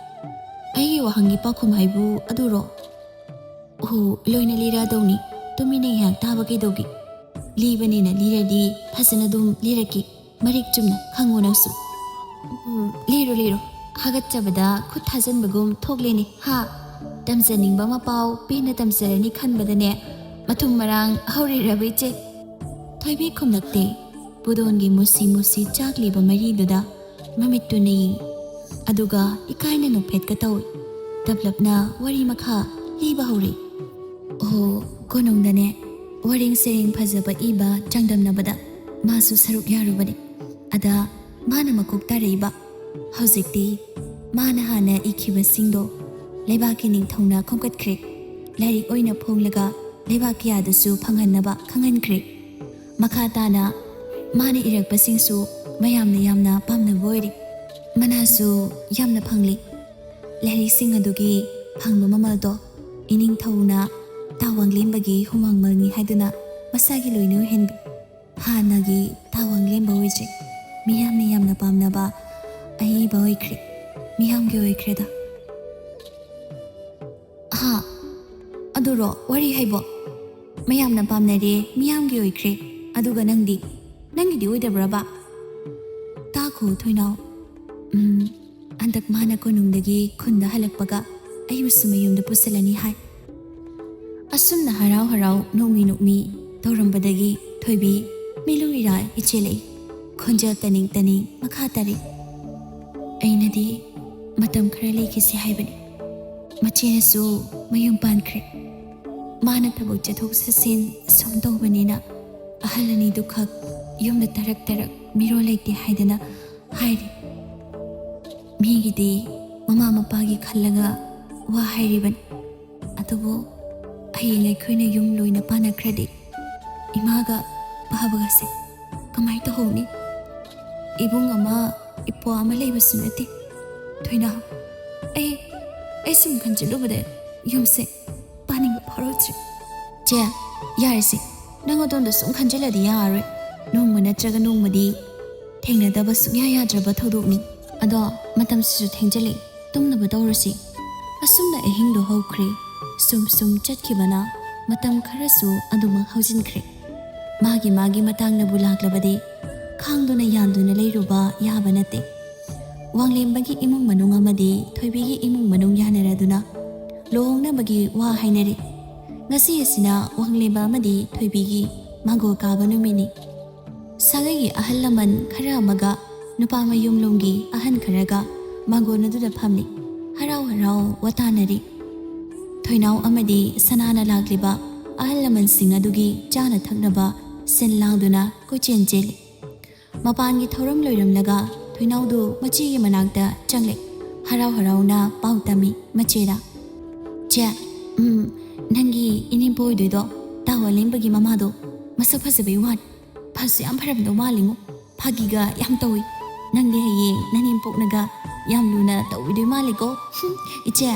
ai wahangi pakhum haibu aduro loina lira dawni tumine hak taba ke dogi libani na liradi phasana dum liraki marik chumna khangonaksu liro hagat chabada khut thajan bagum thogleni ha tamjaningba ma paw pina tamjarani khanbadane mathum marang hauri rabai che thoibi khumnakte budongi musi chakli ba mari duda mamittu nei aduga ikaina no phet ka taw tablapna wari makha liba hauri konong dane waring sering phajaba iba changdamna bada masu saruk yarubani ada mana makok tareiba hojikti mana hana ikhiba singdo lebaki ning thongna khomkat khre lairik oina phonglaga lebaki adasu phanghanaba khangan khre makha tana mana irak pasingsu mayamna pamna boiri manasu yamna phangli lari singadugi phangba mamaldo ining thawna tawang lembagi humang malni haiduna masagi loinu henbi hanagi tawang lemba oije miyamna pamna ba ai ba oikre miyam ge oikre da ha aduro wari haibo mayamna pamna re miyam ge oikre aduga nangi di oidabra ba ta ko thoinau andak mana ko nungdagi khunda halakpaga ayu sumayumda pusalani hai asumna harau nokmi torambadagi thoibi miluira ichele khonja taning makha tari ainadi matam khara leki si haibani machena su mayum pankre mana thabuk chathok sasin somdobani na ahalani dukhak yumda tarak miro lekti haidana hairi migidi mama mapagi khallaga wa hairiban atubo ayingai khoina yum loina pana kredi imaga bahabaga se kamai to honi ibung ama ipo ama leiba sunati thoina ai sum khanjilu bade yumse paning pharo che yarisi nangodonda sum khanjila di yare nongma natraga nongmadi thengnadaba sukya yadraba thodokni ꯑꯗꯣ ꯃꯇꯝꯁꯤꯁꯨ ꯊꯦꯡꯖꯤꯜꯂꯤ ꯇꯨꯝꯅꯕ ꯇꯧꯔꯁꯤ ꯑꯁꯨꯝꯅ ꯑꯍꯤꯡꯗꯣ ꯍꯧꯈ꯭ꯔꯦ ꯁꯨꯝ ꯆꯠꯈꯤꯕꯅ ꯃꯇꯝ ꯈꯔꯁꯨ ꯑꯗꯨꯃꯛ ꯍꯧꯖꯤꯟꯈ꯭ꯔꯦ ꯃꯥꯒꯤ ꯃꯇꯥꯡꯅꯕꯨ ꯂꯥꯛꯂꯕꯗꯤ ꯈꯥꯡꯗꯨꯅ ꯌꯥꯟꯗꯨꯅ ꯂꯩꯔꯨꯕ ꯌꯥꯕ ꯅꯠꯇꯦ ꯋꯥꯡꯂꯦꯝꯕꯒꯤ ꯏꯃꯨꯡ ꯃꯅꯨꯡ ꯑꯃꯗꯤ ꯊꯣꯏꯕꯤꯒꯤ ꯏꯃꯨꯡ ꯃꯅꯨꯡ ꯌꯥꯅꯔꯗꯨꯅ ꯂꯨꯍꯣꯡꯅꯕꯒꯤ ꯋꯥ ꯍꯥꯏꯅꯔꯤ ngasi asina wangleba amadi thoibigi mango kaba numini sagai ahal laman khara amaga nupa mayum lunggi ahan kharaga mango naduda phamni harau watanari thoinau amadi sanana lagliba ahal laman sing adugi chana thaknaba sen langduna kochen jeli mapangi thoram loiramlaga thoinau du machi gi manakta changle harau na pautami machera cha nangi inimboy do tawa lembagi mamado masak phasabei wan phasu yam pharamdo malingu phagiga yam tawi nangde haye nanim poknaga yam luna tawidoi maliko iche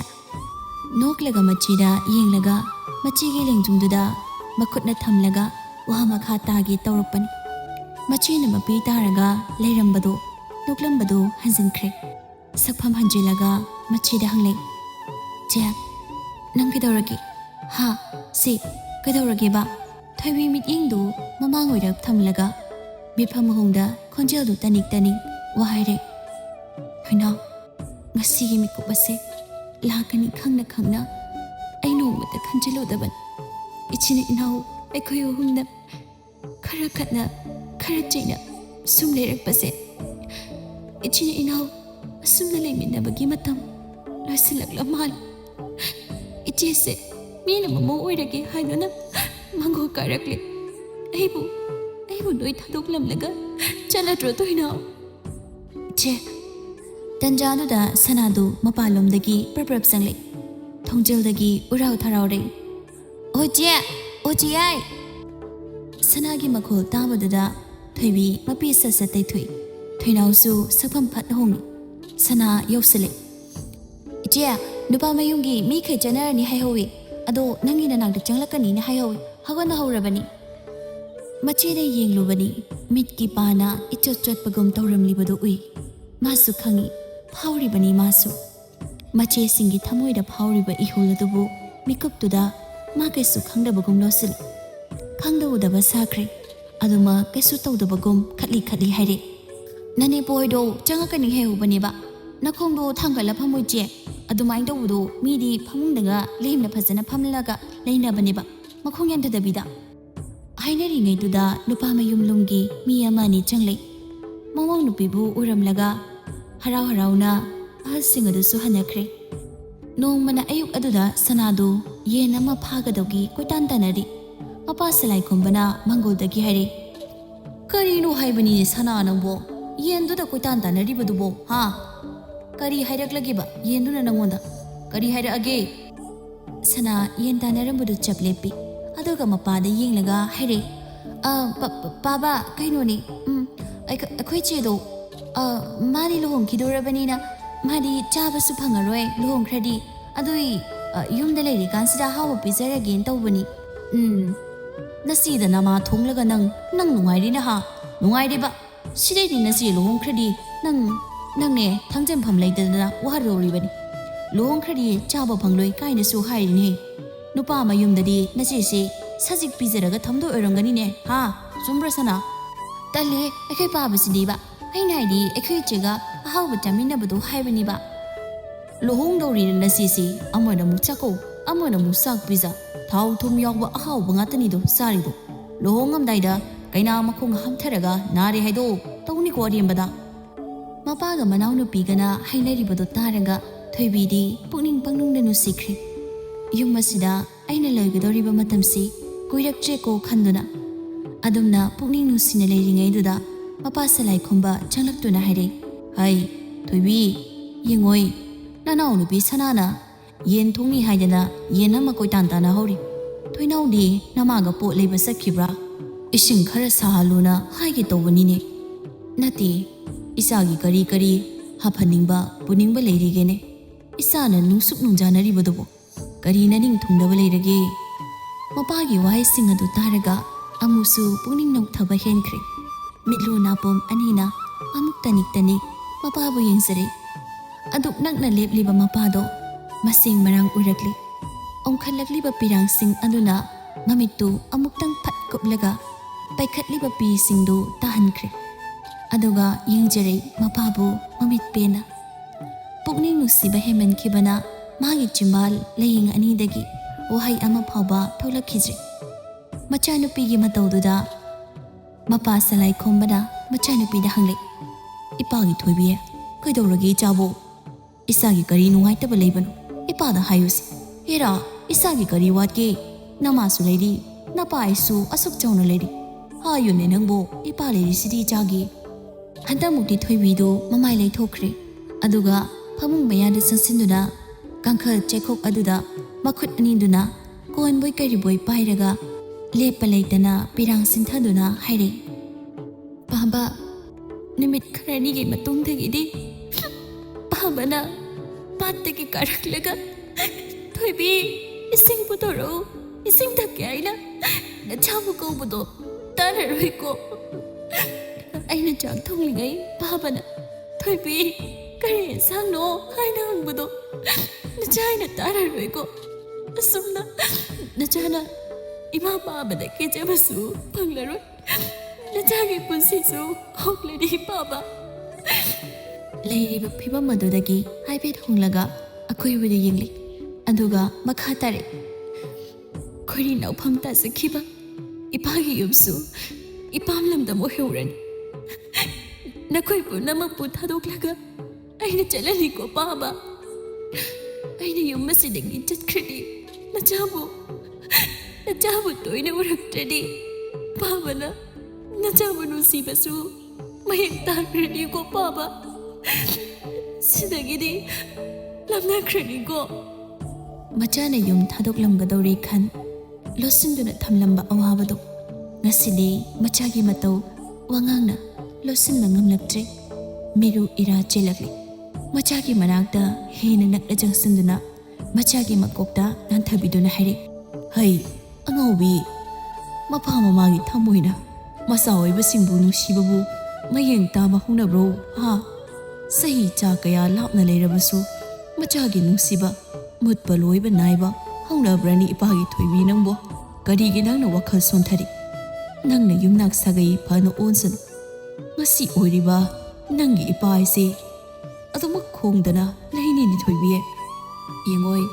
noklaga machida yenglaga machigi lengjungduda makhutna thamlaga wa makha tagi tawrapani machina mapi taraga leirambado noklambado hanjinkhre sakpham hanjilaga machida hangle che nang kidoragi ha si kidoragi ba thaiwi meeting du mamang oirak thamlaga bifam hongda khonjel du tanik wa haire phina ngasi gi mikup ase lakani khangna aino mata khanjelo daban ichini inau aikhoy humna khara khatna khara china sum lerak pase ichini inau asumna leminna bagi matam loisilakla mal ichese mina mamo oirage haidona mango karakle aibu noi thadoklamlaga chalatro toina che tanjanu da sanadu mapalomdagi praprap sangle thongjildagi urau tharaure oje ai sanagi makhol tabadada thoibi mapi sasatei thui thoinausu sapham phat hong sana yousale iche nupa mayungi mi khai janarani haihowi ado nangi nanang changlakani na haihowi hagana haurabani machide yenglubani mitki pana ichot pagom tawramlibadu ui masu khangi phauribani masu mache singi thamoida phauriba iholadubu mikuptuda ma kaisu khangdabagum losil khangdawudaba sakre aduma kaisu tawdabagum khatli haire nane boydo changakani hehubani ba nakhongdo thangala phamoije adumain tawudo midi phamungdaga lemna phajana phamlaga leinabani ba makhong yandadabida hainari ngaiduda nupa mayum lunggi mi amani changlei mawang nupibu uramlaga harau na ahasing adusu hanakre nongmana ayuk aduda sanadu yen ama phagadawgi koitan tanari mapa salai khombana mangoldagi haire karino haibani sana nangbo yenduda koitan tanari badubo ha kari hairaklagiba yenduna nangonda kari hairage sana yen tanarambudu chaplepi aduga mapada yenglaga haire baba kainoni akhoi chedo mari lohong kidorabani na mari chabasu phangaroi lohong khradi adui yumda leiri kansida hawa pizarage tawbani nasida nama thonglaga nang nungairi na ha nungairi ba sidei nasi lohong khradi nang ne thangjam pham leidana waroribani lohong khradi chaba phangloi kaina su hairi nupa mayumdadi nasi sajik pizaraga thamdo orangani ne ha sumbrasana talle ekhoi pabasidi ba aina idi ekhoi chega ahawba tamina badu haibani ba lohong dori nasi amona muchako amona musak pizza thau thum yawba ahawba ngatani do sari do lohong amdaida kaina makhong hamtharaga nare haido tawni ko riembada mapaga manau nu pigana hainari badu taraga thoibidi pukning pangnung nu sikri yumasida aina loigadoriba matamsi kuirakche ko khanduna adumna pukning nu sina leiringai duda mapa salai khomba changlaktuna haire hai thoibi yengoi nanau nu bi sanana yen thongni haidana yen ama koitan tana hori thoinau di namaga po leiba sakhibra ising khara sahaluna haige tawbani ne nati isagi kari hapaningba puningba leirigene isana nungsuk nungjanari bodobo kari naning thungdaba leirage mapagi wai singadu taraga amusu puning nok thaba henkre mitlu napom anina amuk tanik ꯃꯄꯥꯕꯨ ꯌꯦꯡꯖꯔꯦ꯫ ꯑꯗꯨꯛ ꯅꯛꯅ ꯂꯦꯞꯂꯤꯕ ꯃꯄꯥꯗꯣ ꯃꯁꯤꯡ ꯃꯔꯥꯡ ꯎꯔꯛꯂꯤ꯫ ꯑꯣꯡꯈꯠꯂꯛꯂꯤꯕ ꯄꯤꯔꯥꯡꯁꯤꯡ ꯑꯗꯨꯅ ꯃꯃꯤꯠꯇꯨ ꯑꯃꯨꯛꯇꯪ ꯐꯠ ꯀꯨꯞꯂꯒ ꯄꯩꯈꯠꯂꯤꯕ ꯄꯤꯁꯤꯡꯗꯨ ꯇꯥꯍꯟꯈ꯭ꯔꯦ꯫ ꯑꯗꯨꯒ ꯌꯦꯡꯖꯔꯦ ꯃꯄꯥꯕꯨ ꯃꯃꯤꯠ ꯄꯦꯟꯅ꯫ ꯄꯨꯛꯅꯤꯡ ꯅꯨꯡꯁꯤꯕ ꯍꯦꯟꯃꯟꯈꯤꯕꯅ ꯃꯥꯒꯤ ꯆꯤꯝꯕꯥꯜ ꯂꯩꯌꯤꯡ ꯑꯅꯤꯗꯒꯤ ꯋꯥꯍꯩ ꯑꯃ ꯐꯥꯎꯕ ꯊꯣꯛꯂꯛꯈꯤꯗ꯭ꯔꯦ꯫ ꯃꯆꯥꯅꯨꯄꯤꯒꯤ ꯃꯇꯧꯗꯨꯗ ꯃꯄꯥ ꯁꯂꯥꯏ ꯈꯣꯝꯕꯅ ꯃꯆꯥꯅꯨꯄꯤꯗ ꯍꯪꯂꯛꯏ, "ꯏꯄꯥꯒꯤ ꯊꯣꯏꯕꯤ, ꯀꯩꯗꯧꯔꯒꯦ ꯏꯆꯥꯕꯨ? ꯏꯆꯥꯒꯤ ꯀꯔꯤ ꯅꯨꯡꯉꯥꯏꯇꯕ ꯂꯩꯕꯅꯣ? ꯏꯄꯥꯗ ꯍꯥꯏꯌꯨꯁꯤ꯫ ꯍꯦꯔꯥ, ꯏꯆꯥꯒꯤ ꯀꯔꯤ ꯋꯥꯠꯀꯦ? ꯅꯃꯥꯁꯨ ꯂꯩꯔꯤ, ꯅꯄꯥ ꯑꯩꯁꯨ ꯑꯁꯨꯛ ꯆꯥꯎꯅ ꯂꯩꯔꯤ꯫ ꯍꯥꯏꯌꯨꯅꯦ ꯅꯪꯕꯨ, ꯏꯄꯥ ꯂꯩꯔꯤꯁꯤꯗꯤ ꯏꯆꯥꯒꯤ." ꯍꯟꯗꯛꯃꯨꯛꯇꯤ ꯊꯣꯏꯕꯤꯗꯨ ꯃꯃꯥꯏ ꯂꯩꯊꯣꯛꯈ꯭ꯔꯦ꯫ ꯑꯗꯨꯒ ꯐꯃꯨꯡ ꯃꯌꯥꯗ ꯆꯪꯁꯤꯟꯗꯨꯅ ꯀꯥꯡꯈꯜ ꯆꯩꯈꯣꯛ ꯑꯗꯨꯗ ꯃꯈꯨꯠ ꯑꯅꯤꯗꯨꯅ ꯀꯣꯟꯕꯣꯏ ꯀꯔꯤꯕꯣꯏ ꯄꯥꯏꯔꯒ ꯂꯦꯞꯄ ꯂꯩꯇꯅ ꯄꯤꯔꯥꯡ ꯁꯤꯟꯊꯗꯨꯅ ꯍꯥꯏꯔꯛꯏ, "ꯄꯥꯕ, ꯅꯨꯃꯤꯠ ꯈꯔꯅꯤꯒꯤ ꯃꯇꯨꯡꯗꯒꯤꯗꯤ ꯄꯥꯕꯅ ꯄꯥꯠꯇꯒꯤ ꯀꯥꯔꯛꯂꯒ, 'ꯊꯣꯏꯕꯤ, ꯏꯁꯤꯡ ꯄꯨꯊꯣꯔꯛꯎ, ꯏꯁꯤꯡ ꯊꯛꯀꯦ' ꯍꯥꯏꯅ ꯅꯆꯥꯕꯨ ꯀꯧꯕꯗꯣ ꯇꯥꯔꯔꯣꯏꯀꯣ? ꯑꯩꯅ ꯆꯥꯛ ꯊꯣꯡꯂꯤꯉꯩ ꯄꯥꯕꯅ 'ꯊꯣꯏꯕꯤ, ꯀꯔꯤ ꯑꯦꯟꯁꯥꯡꯅꯣ?' ꯍꯥꯏꯅ ꯍꯪꯕꯗꯣ ꯅꯆꯥ ꯑꯩꯅ ꯇꯥꯔꯔꯣꯏꯀꯣ? ꯑꯁꯨꯝꯅ ꯅꯆꯥꯅ ꯏꯃꯥ ꯄꯥꯕꯗ ꯀꯦꯖꯕꯁꯨ ꯐꯪꯂꯔꯣꯏ꯫ ꯅꯆꯥꯒꯤ ꯄꯨꯟꯁꯤꯁꯨ ꯍꯧꯂꯔꯤ ꯄꯥꯕ." ꯂꯩꯔꯤꯕ ꯐꯤꯕꯝ ꯑꯗꯨꯗꯒꯤ ꯍꯥꯏꯐꯦꯠ ꯍꯣꯡꯂꯒ ꯑꯀꯣꯏꯕꯗ ꯌꯦꯡꯂꯤ꯫ ꯑꯗꯨꯒ ꯃꯈꯥ ꯇꯥꯔꯛꯏ, "ꯈꯣꯏꯔꯤ ꯅꯥꯎꯐꯝ ꯇꯥꯖꯈꯤꯕ ꯏꯄꯥꯒꯤ ꯌꯨꯝꯁꯨ ꯏꯄꯥꯝ ꯂꯝꯗꯝ ꯑꯣꯏꯍꯧꯔꯅꯤ꯫ ꯅꯈꯣꯏ ꯄꯨꯝꯅꯃꯛꯄꯨ ꯊꯥꯗꯣꯛꯂꯒ ꯑꯩꯅ ꯆꯠꯂꯅꯤꯀꯣ ꯄꯥꯕ? ꯑꯩꯅ ꯌꯨꯝ ꯑꯁꯤꯗꯒꯤ ꯆꯠꯈ꯭ꯔꯗꯤ ꯅꯆꯥꯕꯨ ꯇꯣꯏꯅ ꯎꯔꯛꯇ꯭ꯔꯗꯤ ꯄꯥꯕꯅ ꯅꯆꯥꯕꯨ ꯅꯨꯡꯁꯤꯕꯁꯨ ꯃꯌꯦꯛ ꯇꯥꯈ꯭ꯔꯅꯤꯀꯣ ꯄꯥꯕ? ꯁꯤꯗꯒꯤꯗꯤ ꯂꯥꯞꯅꯈ꯭ꯔꯅꯤꯀꯣ." ꯃꯆꯥꯅ ꯌꯨꯝ ꯊꯥꯗꯣꯛꯂꯝꯒꯗꯧꯔꯦ ꯈꯟ ꯂꯣꯠꯁꯤꯟꯗꯨꯅ ꯊꯝꯂꯝꯕ ꯑꯋꯥꯕꯗꯣ ꯉꯁꯤꯗꯤ ꯃꯆꯥꯒꯤ ꯃꯇꯧ ꯋꯥꯉꯥꯡꯅ ꯂꯣꯠꯁꯤꯟꯕ ꯉꯝꯂꯛꯇ꯭ꯔꯦ꯫ ꯃꯤꯔꯨ ꯏꯔꯥ ꯆꯦꯜꯂꯛꯂꯤ꯫ ꯃꯆꯥꯒꯤ ꯃꯅꯥꯛꯇ ꯍꯦꯟꯅ ꯅꯛꯅ ꯆꯪꯁꯤꯟꯗꯨꯅ ꯃꯆꯥꯒꯤ ꯃꯀꯣꯛꯇ ꯅꯥꯟꯊꯕꯤꯗꯨꯅ ꯍꯥꯏꯔꯛꯏ, "ꯍꯩ ꯑꯉꯥꯎꯕꯤ, ꯃꯄꯥ ꯃꯃꯥꯒꯤ ꯊꯃꯣꯏꯅ ꯃꯆꯥ ꯑꯣꯏꯕꯁꯤꯡꯕꯨ ꯅꯨꯡꯁꯤꯕꯕꯨ ꯃꯌꯦꯡ ꯇꯥꯕ ꯍꯧꯅꯕ꯭ꯔꯣ? ꯆꯍꯤ ꯆꯥ ꯀꯌꯥ ꯂꯥꯞꯅ ꯂꯩꯔꯕꯁꯨ ꯃꯆꯥꯒꯤ ꯅꯨꯡꯁꯤꯕ ꯃꯨꯠꯄ ꯂꯣꯏꯕ ꯅꯥꯏꯕ ꯍꯧꯅꯕ꯭ꯔꯅꯤ ꯏꯄꯥꯒꯤ ꯊꯣꯏꯕꯤ ꯅꯪꯕꯨ? ꯀꯔꯤꯒꯤ ꯅꯪꯅ ꯋꯥꯈꯜ ꯁꯣꯟꯊꯔꯤ? ꯅꯪꯅ ꯌꯨꯝꯅꯥꯛ ꯁꯥꯒꯩ ꯐꯅ ꯑꯣꯟꯁꯅꯨ꯫ ꯉꯁꯤ ꯑꯣꯏꯔꯤꯕ ꯅꯪꯒꯤ ꯏꯄꯥ ꯍꯥꯏꯁꯦ ꯑꯗꯨꯃꯛ ꯈꯣꯡꯗꯅ ꯂꯩꯅꯤꯅꯤ ꯊꯣꯏꯕꯤ꯫ ꯌꯦꯡꯉꯣꯏ,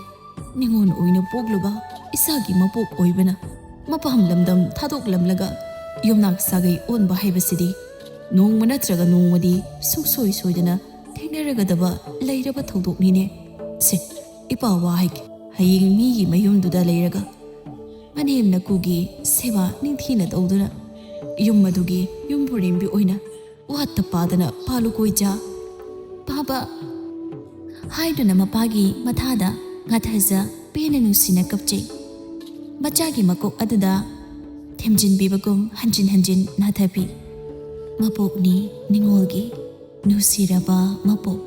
ꯅꯤꯉꯣꯟ ꯑꯣꯏꯅ ꯄꯣꯛꯂꯨꯕ ꯏꯆꯥꯒꯤ ꯃꯄꯣꯛ ꯑꯣꯏꯕꯅ ꯃꯄꯥꯝ ꯂꯝꯗꯝ ꯊꯥꯗꯣꯛꯂꯝꯂꯒ ꯌꯨꯝꯅꯥꯛ ꯁꯥꯒꯩ ꯑꯣꯟꯕ ꯍꯥꯏꯕꯁꯤꯗꯤ ꯅꯣꯡꯃ ꯅꯠꯇ꯭ꯔꯒ ꯅꯣꯡꯃꯗꯤ ꯁꯨꯡꯁꯣꯏ ꯁꯣꯏꯗꯅ ꯊꯦꯡꯅꯔꯒꯗꯕ ꯂꯩꯔꯕ ꯊꯧꯗꯣꯛꯅꯤꯅꯦ꯫ ꯁꯦ, ꯏꯄꯥ ꯋꯥ ꯍꯥꯏꯒꯦ, ꯍꯌꯦꯡ ꯃꯤꯒꯤ ꯃꯌꯨꯝꯗꯨꯗ ꯂꯩꯔꯒ ꯃꯅꯦꯝ ꯅꯀꯨꯒꯤ ꯁꯦꯕꯥ ꯅꯤꯡꯊꯤꯅ ꯇꯧꯗꯨꯅ ꯌꯨꯝ ꯑꯗꯨꯒꯤ ꯌꯨꯝꯕꯨꯔꯦꯝꯕꯤ ꯑꯣꯏꯅ ꯋꯥꯠꯇ ꯄꯥꯗꯅ ꯄꯥꯜꯂꯨꯀꯣ ꯏꯆꯥ." "ꯄꯥꯕ" ꯍꯥꯏꯗꯨꯅ ꯃꯄꯥꯒꯤ ꯃꯊꯥꯗ ꯉꯥꯊꯖ ꯄꯦꯟꯅ ꯅꯨꯡꯁꯤꯅ ꯀꯞꯆꯩ꯫ ꯃꯆꯥꯒꯤ ꯃꯀꯣꯛ ꯑꯗꯨꯗ ꯊꯦꯝꯖꯤꯟꯕꯤꯕꯒꯨꯝ ꯍꯟꯖꯤꯟ ꯍꯟꯖꯤꯟ ꯅꯥꯊꯕꯤ꯫ ꯃꯄꯣꯛꯅꯤ ꯅꯤꯡꯉꯣꯜꯒꯤ ꯅꯨꯡꯁꯤꯔꯕ ꯃꯄꯣꯛ꯫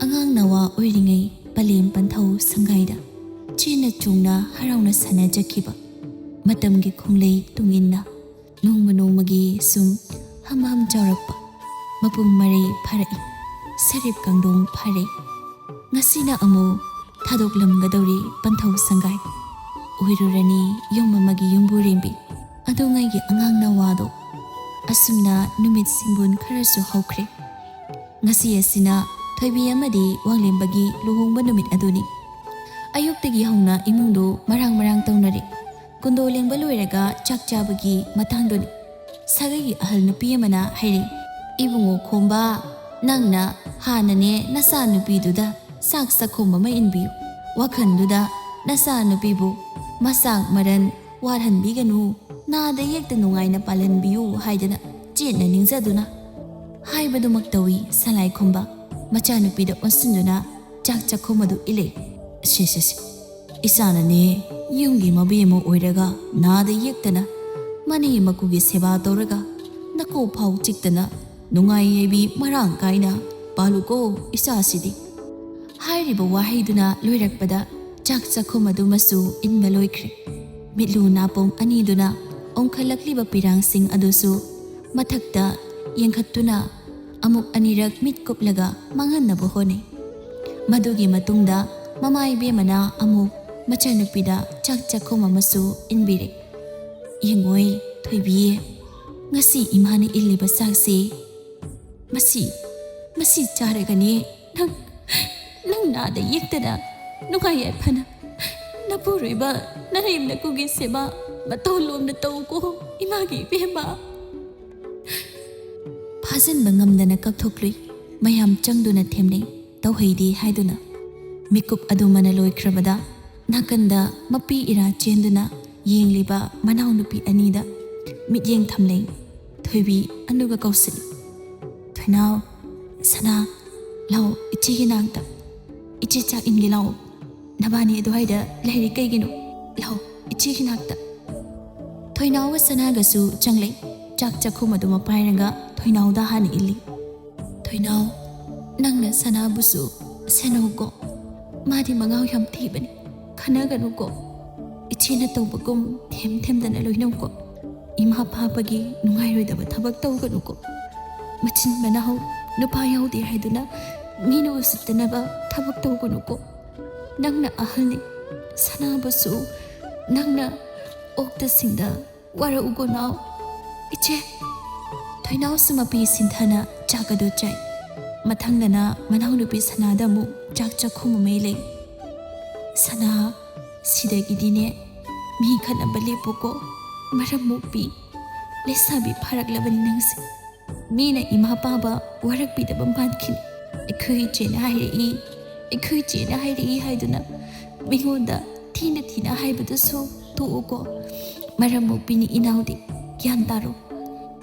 ꯑꯉꯥꯡ ꯅꯋꯥ ꯑꯣꯏꯔꯤꯉꯩ ꯄꯂꯦꯝ ꯄꯟꯊꯧ ꯁꯪꯒꯥꯏꯗ ꯆꯦꯟꯅ ꯆꯣꯡꯅ ꯍꯔꯥꯎꯅ ꯁꯥꯟꯅꯖꯈꯤꯕ ꯃꯇꯝꯒꯤ ꯈꯣꯡꯂꯩ ꯇꯨꯡꯏꯟꯅ ꯅꯣꯡꯃ ꯅꯣꯡꯃꯒꯤ ꯁꯨꯝ ꯍꯝ ꯆꯥꯎꯔꯛꯄ ꯃꯄꯨꯡ ꯃꯔꯩ ꯐꯥꯔꯛꯏ, ꯁꯔꯤꯞ ꯀꯥꯡꯗꯣꯡ ꯐꯥꯔꯛꯏ꯫ ꯉꯁꯤꯅ ꯑꯃꯨꯛ ꯊꯥꯗꯣꯛꯂꯝꯒꯗꯧꯔꯤ ꯄꯟꯊꯧ ꯁꯪꯒꯥꯏ ꯑꯣꯏꯔꯨꯔꯅꯤ ꯌꯨꯝ ꯑꯃꯒꯤ ꯌꯨꯝꯕꯨꯔꯦꯝꯕꯤ ꯑꯗꯨꯉꯩꯒꯤ ꯑꯉꯥꯡ ꯅꯋꯥꯗꯣ꯫ ꯑꯁꯨꯝꯅ ꯅꯨꯃꯤꯠ ꯁꯤꯡꯕꯨꯟ ꯈꯔꯁꯨ ꯍꯧꯈ꯭ꯔꯦ꯫ ꯉꯁꯤ ꯑꯁꯤꯅ ꯊꯣꯏꯕꯤ ꯑꯃꯗꯤ ꯋꯥꯡꯂꯦꯝꯕꯒꯤ ꯂꯨꯍꯣꯡꯕ ꯅꯨꯃꯤꯠ ꯑꯗꯨꯅꯤ꯫ ꯑꯌꯨꯛꯇꯒꯤ ꯍꯧꯅ ꯏꯃꯨꯡꯗꯨ ꯃꯔꯥꯡ ꯇꯧꯅꯔꯤ꯫ ꯀꯨꯟꯗꯣ ꯂꯦꯡꯕ ꯂꯣꯏꯔꯒ ꯆꯥꯛ ꯆꯥꯕꯒꯤ ꯃꯇꯥꯡꯗꯨꯅꯤ꯫ ꯁꯥꯒꯩꯒꯤ ꯑꯍꯜ ꯅꯨꯄꯤ ꯑꯃꯅ ꯍꯥꯏꯔꯛꯏ, "ꯏꯕꯨꯡꯉꯣ ꯈꯣꯝꯕ, ꯅꯪꯅ ꯍꯥꯟꯅꯅꯦ ꯅꯆꯥ ꯅꯨꯄꯤꯗꯨꯗ ꯆꯥꯛ ꯆꯥꯈꯣꯝ ꯑꯃ ꯏꯟꯕꯤꯌꯨ꯫ ꯋꯥꯈꯜꯗꯨꯗ ꯅꯆꯥ ꯅꯨꯄꯤꯕꯨ ꯃꯆꯥꯛ ꯃꯔꯟ ꯋꯥꯠꯍꯟꯕꯤꯒꯅꯨ, ꯅꯥꯗ ꯌꯦꯛꯇ ꯅꯨꯡꯉꯥꯏꯅ ꯄꯥꯜꯍꯟꯕꯤꯌꯨ ꯍꯥꯏꯗꯅ ꯆꯦꯠꯅ ꯅꯤꯡꯖꯗꯨꯅ." ꯍꯥꯏꯕꯗꯨꯃꯛ ꯇꯧꯏ ꯁꯂꯥꯏ ꯈꯣꯝꯕ ꯃꯆꯥꯅꯨꯄꯤꯗ ꯑꯣꯟꯁꯤꯟꯗꯨꯅ ꯆꯥꯛ ꯆꯥꯈꯣꯝ ꯑꯗꯨ ꯏꯜꯂꯛꯏ꯫ "ꯁꯦ ꯏꯆꯥꯅꯅꯦ ꯌꯨꯝꯒꯤ ꯃꯕꯦꯝꯃ ꯑꯣꯏꯔꯒ ꯅꯥꯗ ꯌꯦꯛꯇꯅ ꯃꯅꯦ ꯃꯀꯨꯒꯤ ꯁꯦꯕꯥ ꯇꯧꯔꯒ ꯅꯀꯣ ꯐꯥꯎ ꯆꯤꯛꯇꯅ ꯅꯨꯡꯉꯥꯏ ꯌꯥꯏꯕꯤ ꯃꯔꯥꯡ ꯀꯥꯏꯅ ꯄꯥꯜꯂꯨꯀꯣ ꯏꯆꯥꯁꯤꯗꯤ." ꯍꯥꯏꯔꯤꯕ ꯋꯥꯍꯩꯗꯨꯅ ꯂꯣꯏꯔꯛꯄꯗ ꯆꯥꯛ ꯆꯥꯈꯣꯝ ꯑꯗꯨꯃꯁꯨ ꯏꯟꯕ ꯂꯣꯏꯈ꯭ꯔꯦ꯫ ꯃꯤꯠꯂꯨ ꯅꯥꯄꯣꯝ ꯑꯅꯤꯗꯨꯅ ꯑꯣꯡꯈꯠꯂꯛꯂꯤꯕ ꯄꯤꯔꯥꯡꯁꯤꯡ ꯑꯗꯨꯁꯨ ꯃꯊꯛꯇ ꯌꯦꯡꯈꯠꯇꯨꯅ ꯑꯃꯨꯛ ꯑꯅꯤꯔꯛ ꯃꯤꯠ ꯀꯨꯞꯂꯒ ꯃꯥꯡꯍꯟꯅꯕ ꯍꯣꯠꯅꯩ꯫ ꯃꯗꯨꯒꯤ ꯃꯇꯨꯡꯗ ꯃꯃꯥ ꯏꯕꯦꯝꯃꯅ ꯑꯃꯨꯛ ꯃꯆꯥꯅꯨꯄꯤꯗ ꯆꯥꯛ ꯆꯥꯛꯈꯨꯝ ꯑꯃꯁꯨ ꯏꯟꯕꯤꯔꯦ꯫ ꯌꯦꯡꯉꯣꯏ ꯊꯣꯏꯕꯤ, ꯉꯁꯤ ꯏꯃꯥꯅ ꯏꯜꯂꯤꯕ ꯆꯥꯛꯁꯤ ꯃꯁꯤ ꯆꯥꯔꯒꯅꯤ ꯅꯪ ꯅꯥꯗ ꯌꯦꯛꯇꯅ ꯅꯨꯡꯉꯥꯏ ꯌꯥꯏꯐꯅ ꯅꯄꯨꯔꯣꯏꯕ ꯅꯔꯩ ꯅꯀꯨꯒꯤ ꯁꯦꯕꯥ ꯃꯇꯧ ꯂꯣꯝꯅ ꯇꯧꯀꯣ ꯏꯃꯥꯒꯤ ꯏꯕꯦꯝꯃ꯫ ꯐꯥꯖꯤꯟꯕ ꯉꯝꯗꯅ ꯀꯞꯊꯣꯛꯂꯨꯏ꯫ ꯃꯌꯥꯝ ꯆꯪꯗꯨꯅ ꯊꯦꯝꯅꯩ ꯇꯧꯍꯩꯗꯦ ꯍꯥꯏꯗꯨꯅ꯫ ꯃꯤꯀꯨꯞ ꯑꯗꯨꯃꯅ ꯂꯣꯏꯈ꯭ꯔꯕꯗ ꯅꯥꯀꯟꯗ ꯃꯄꯤ ꯏꯔꯥ ꯆꯦꯟꯗꯨꯅ ꯌꯦꯡꯂꯤꯕ ꯃꯅꯥꯎꯅꯨꯄꯤ ꯑꯅꯤꯗ ꯃꯤꯠꯌꯦꯡ ꯊꯝꯂꯩ꯫ ꯊꯣꯏꯕꯤ ꯑꯗꯨꯒ ꯀꯧꯁꯤꯜꯂꯤ, ꯊꯣꯏꯅꯥꯎ, ꯁꯅꯥ, ꯂꯥꯛꯑꯣ ꯏꯆꯦꯒꯤ ꯅꯥꯛꯇ, ꯏꯆꯦ ꯆꯥꯛ ꯏꯟꯒꯦ ꯂꯥꯛꯑꯣ꯫ ꯅꯕꯥꯅꯤ ꯑꯗꯨꯋꯥꯏꯗ ꯂꯩꯔꯤ ꯀꯩꯒꯤꯅꯣ? ꯂꯥꯛꯑꯣ ꯏꯆꯦꯒꯤ ꯅꯥꯛꯇ꯫ ꯊꯣꯏꯅꯥꯎꯒ ꯁꯅꯥꯒꯁꯨ ꯆꯪꯂꯩ꯫ ꯆꯥꯛ ꯆꯥꯛꯈꯨꯝ ꯑꯗꯨꯃ ꯄꯥꯏꯔꯒ ꯊꯣꯏꯅꯥꯎꯗ ꯍꯥꯟꯅ ꯏꯜꯂꯤ꯫ ꯊꯣꯏꯅꯥꯎ, ꯅꯪꯅ ꯁꯅꯥꯕꯨꯁꯨ ꯁꯦꯟꯅꯧꯀꯣ, ꯃꯥꯗꯤ ꯃꯉꯥꯎ ꯌꯥꯝ ꯊꯤꯕꯅꯤ, ꯈꯟꯅꯒꯅꯨꯀꯣ꯫ ꯏꯆꯦꯅ ꯇꯧꯕꯒꯨꯝ ꯊꯦꯝ ꯊꯦꯝꯗꯅ ꯂꯣꯏꯅꯧꯀꯣ꯫ ꯏꯃꯥ ꯐꯥꯕꯒꯤ ꯅꯨꯡꯉꯥꯏꯔꯣꯏꯗꯕ ꯊꯕꯛ ꯇꯧꯒꯅꯨꯀꯣ꯫ ꯃꯆꯤꯟ ꯃꯅꯥꯎ ꯅꯨꯄꯥ ꯌꯥꯎꯗꯦ ꯍꯥꯏꯗꯨꯅ ꯃꯤꯅ ꯎꯁꯤꯠꯇꯅꯕ ꯊꯕꯛ ꯇꯧꯒꯅꯨꯀꯣ꯫ ꯅꯪꯅ ꯑꯍꯜꯅꯤ, ꯁꯅꯥꯕꯨꯁꯨ ꯅꯪꯅ ꯑꯣꯛꯇꯁꯤꯡꯗ ꯋꯥꯔꯛꯎꯀꯣ ꯅꯥꯎ꯫ ꯏꯆꯦ꯫ ꯊꯣꯏꯅꯥꯎꯁꯨ ꯃꯄꯤ ꯁꯤꯟꯊꯅ ꯆꯥꯛ ꯑꯗꯨ ꯆꯥꯏ꯫ ꯃꯊꯪꯗꯅ ꯃꯅꯥꯎꯅꯨꯄꯤ ꯁꯅꯥꯗ ꯑꯃꯨꯛ ꯆꯥꯛ ꯆꯥꯛꯈꯨꯝ ꯑꯃ ꯂꯩ꯫ ꯁꯅꯥ, ꯁꯤꯗꯒꯤꯗꯤꯅꯦ ꯃꯤ ꯈꯠꯅꯕ ꯂꯦꯞꯄꯨꯀꯣ, ꯃꯔꯝ ꯃꯣꯛꯄꯤ, ꯂꯩꯁꯥꯕꯤ ꯐꯥꯔꯛꯂꯕꯅꯤ ꯅꯪꯁꯦ꯫ ꯃꯤꯅ ꯏꯃꯥ ꯄꯥꯕ ꯋꯥꯔꯛꯄꯤꯗꯕ ꯃꯥꯟꯈꯤꯅꯤ꯫ ꯑꯩꯈꯣꯏ ꯏꯆꯦꯅ ꯍꯥꯏꯔꯛꯏ, ꯑꯩꯈꯣꯏ ꯏꯆꯦꯅ ꯍꯥꯏꯔꯛꯏ ꯍꯥꯏꯗꯨꯅ ꯃꯤꯉꯣꯟꯗ ꯊꯤꯅ ꯇꯣꯛꯎꯀꯣ꯫ ꯃꯔꯝ ꯃꯣꯛꯄꯤꯅꯤ ꯏꯅꯥꯎꯗꯤ, ꯒ꯭ꯌꯥꯟ ꯇꯥꯔꯣ꯫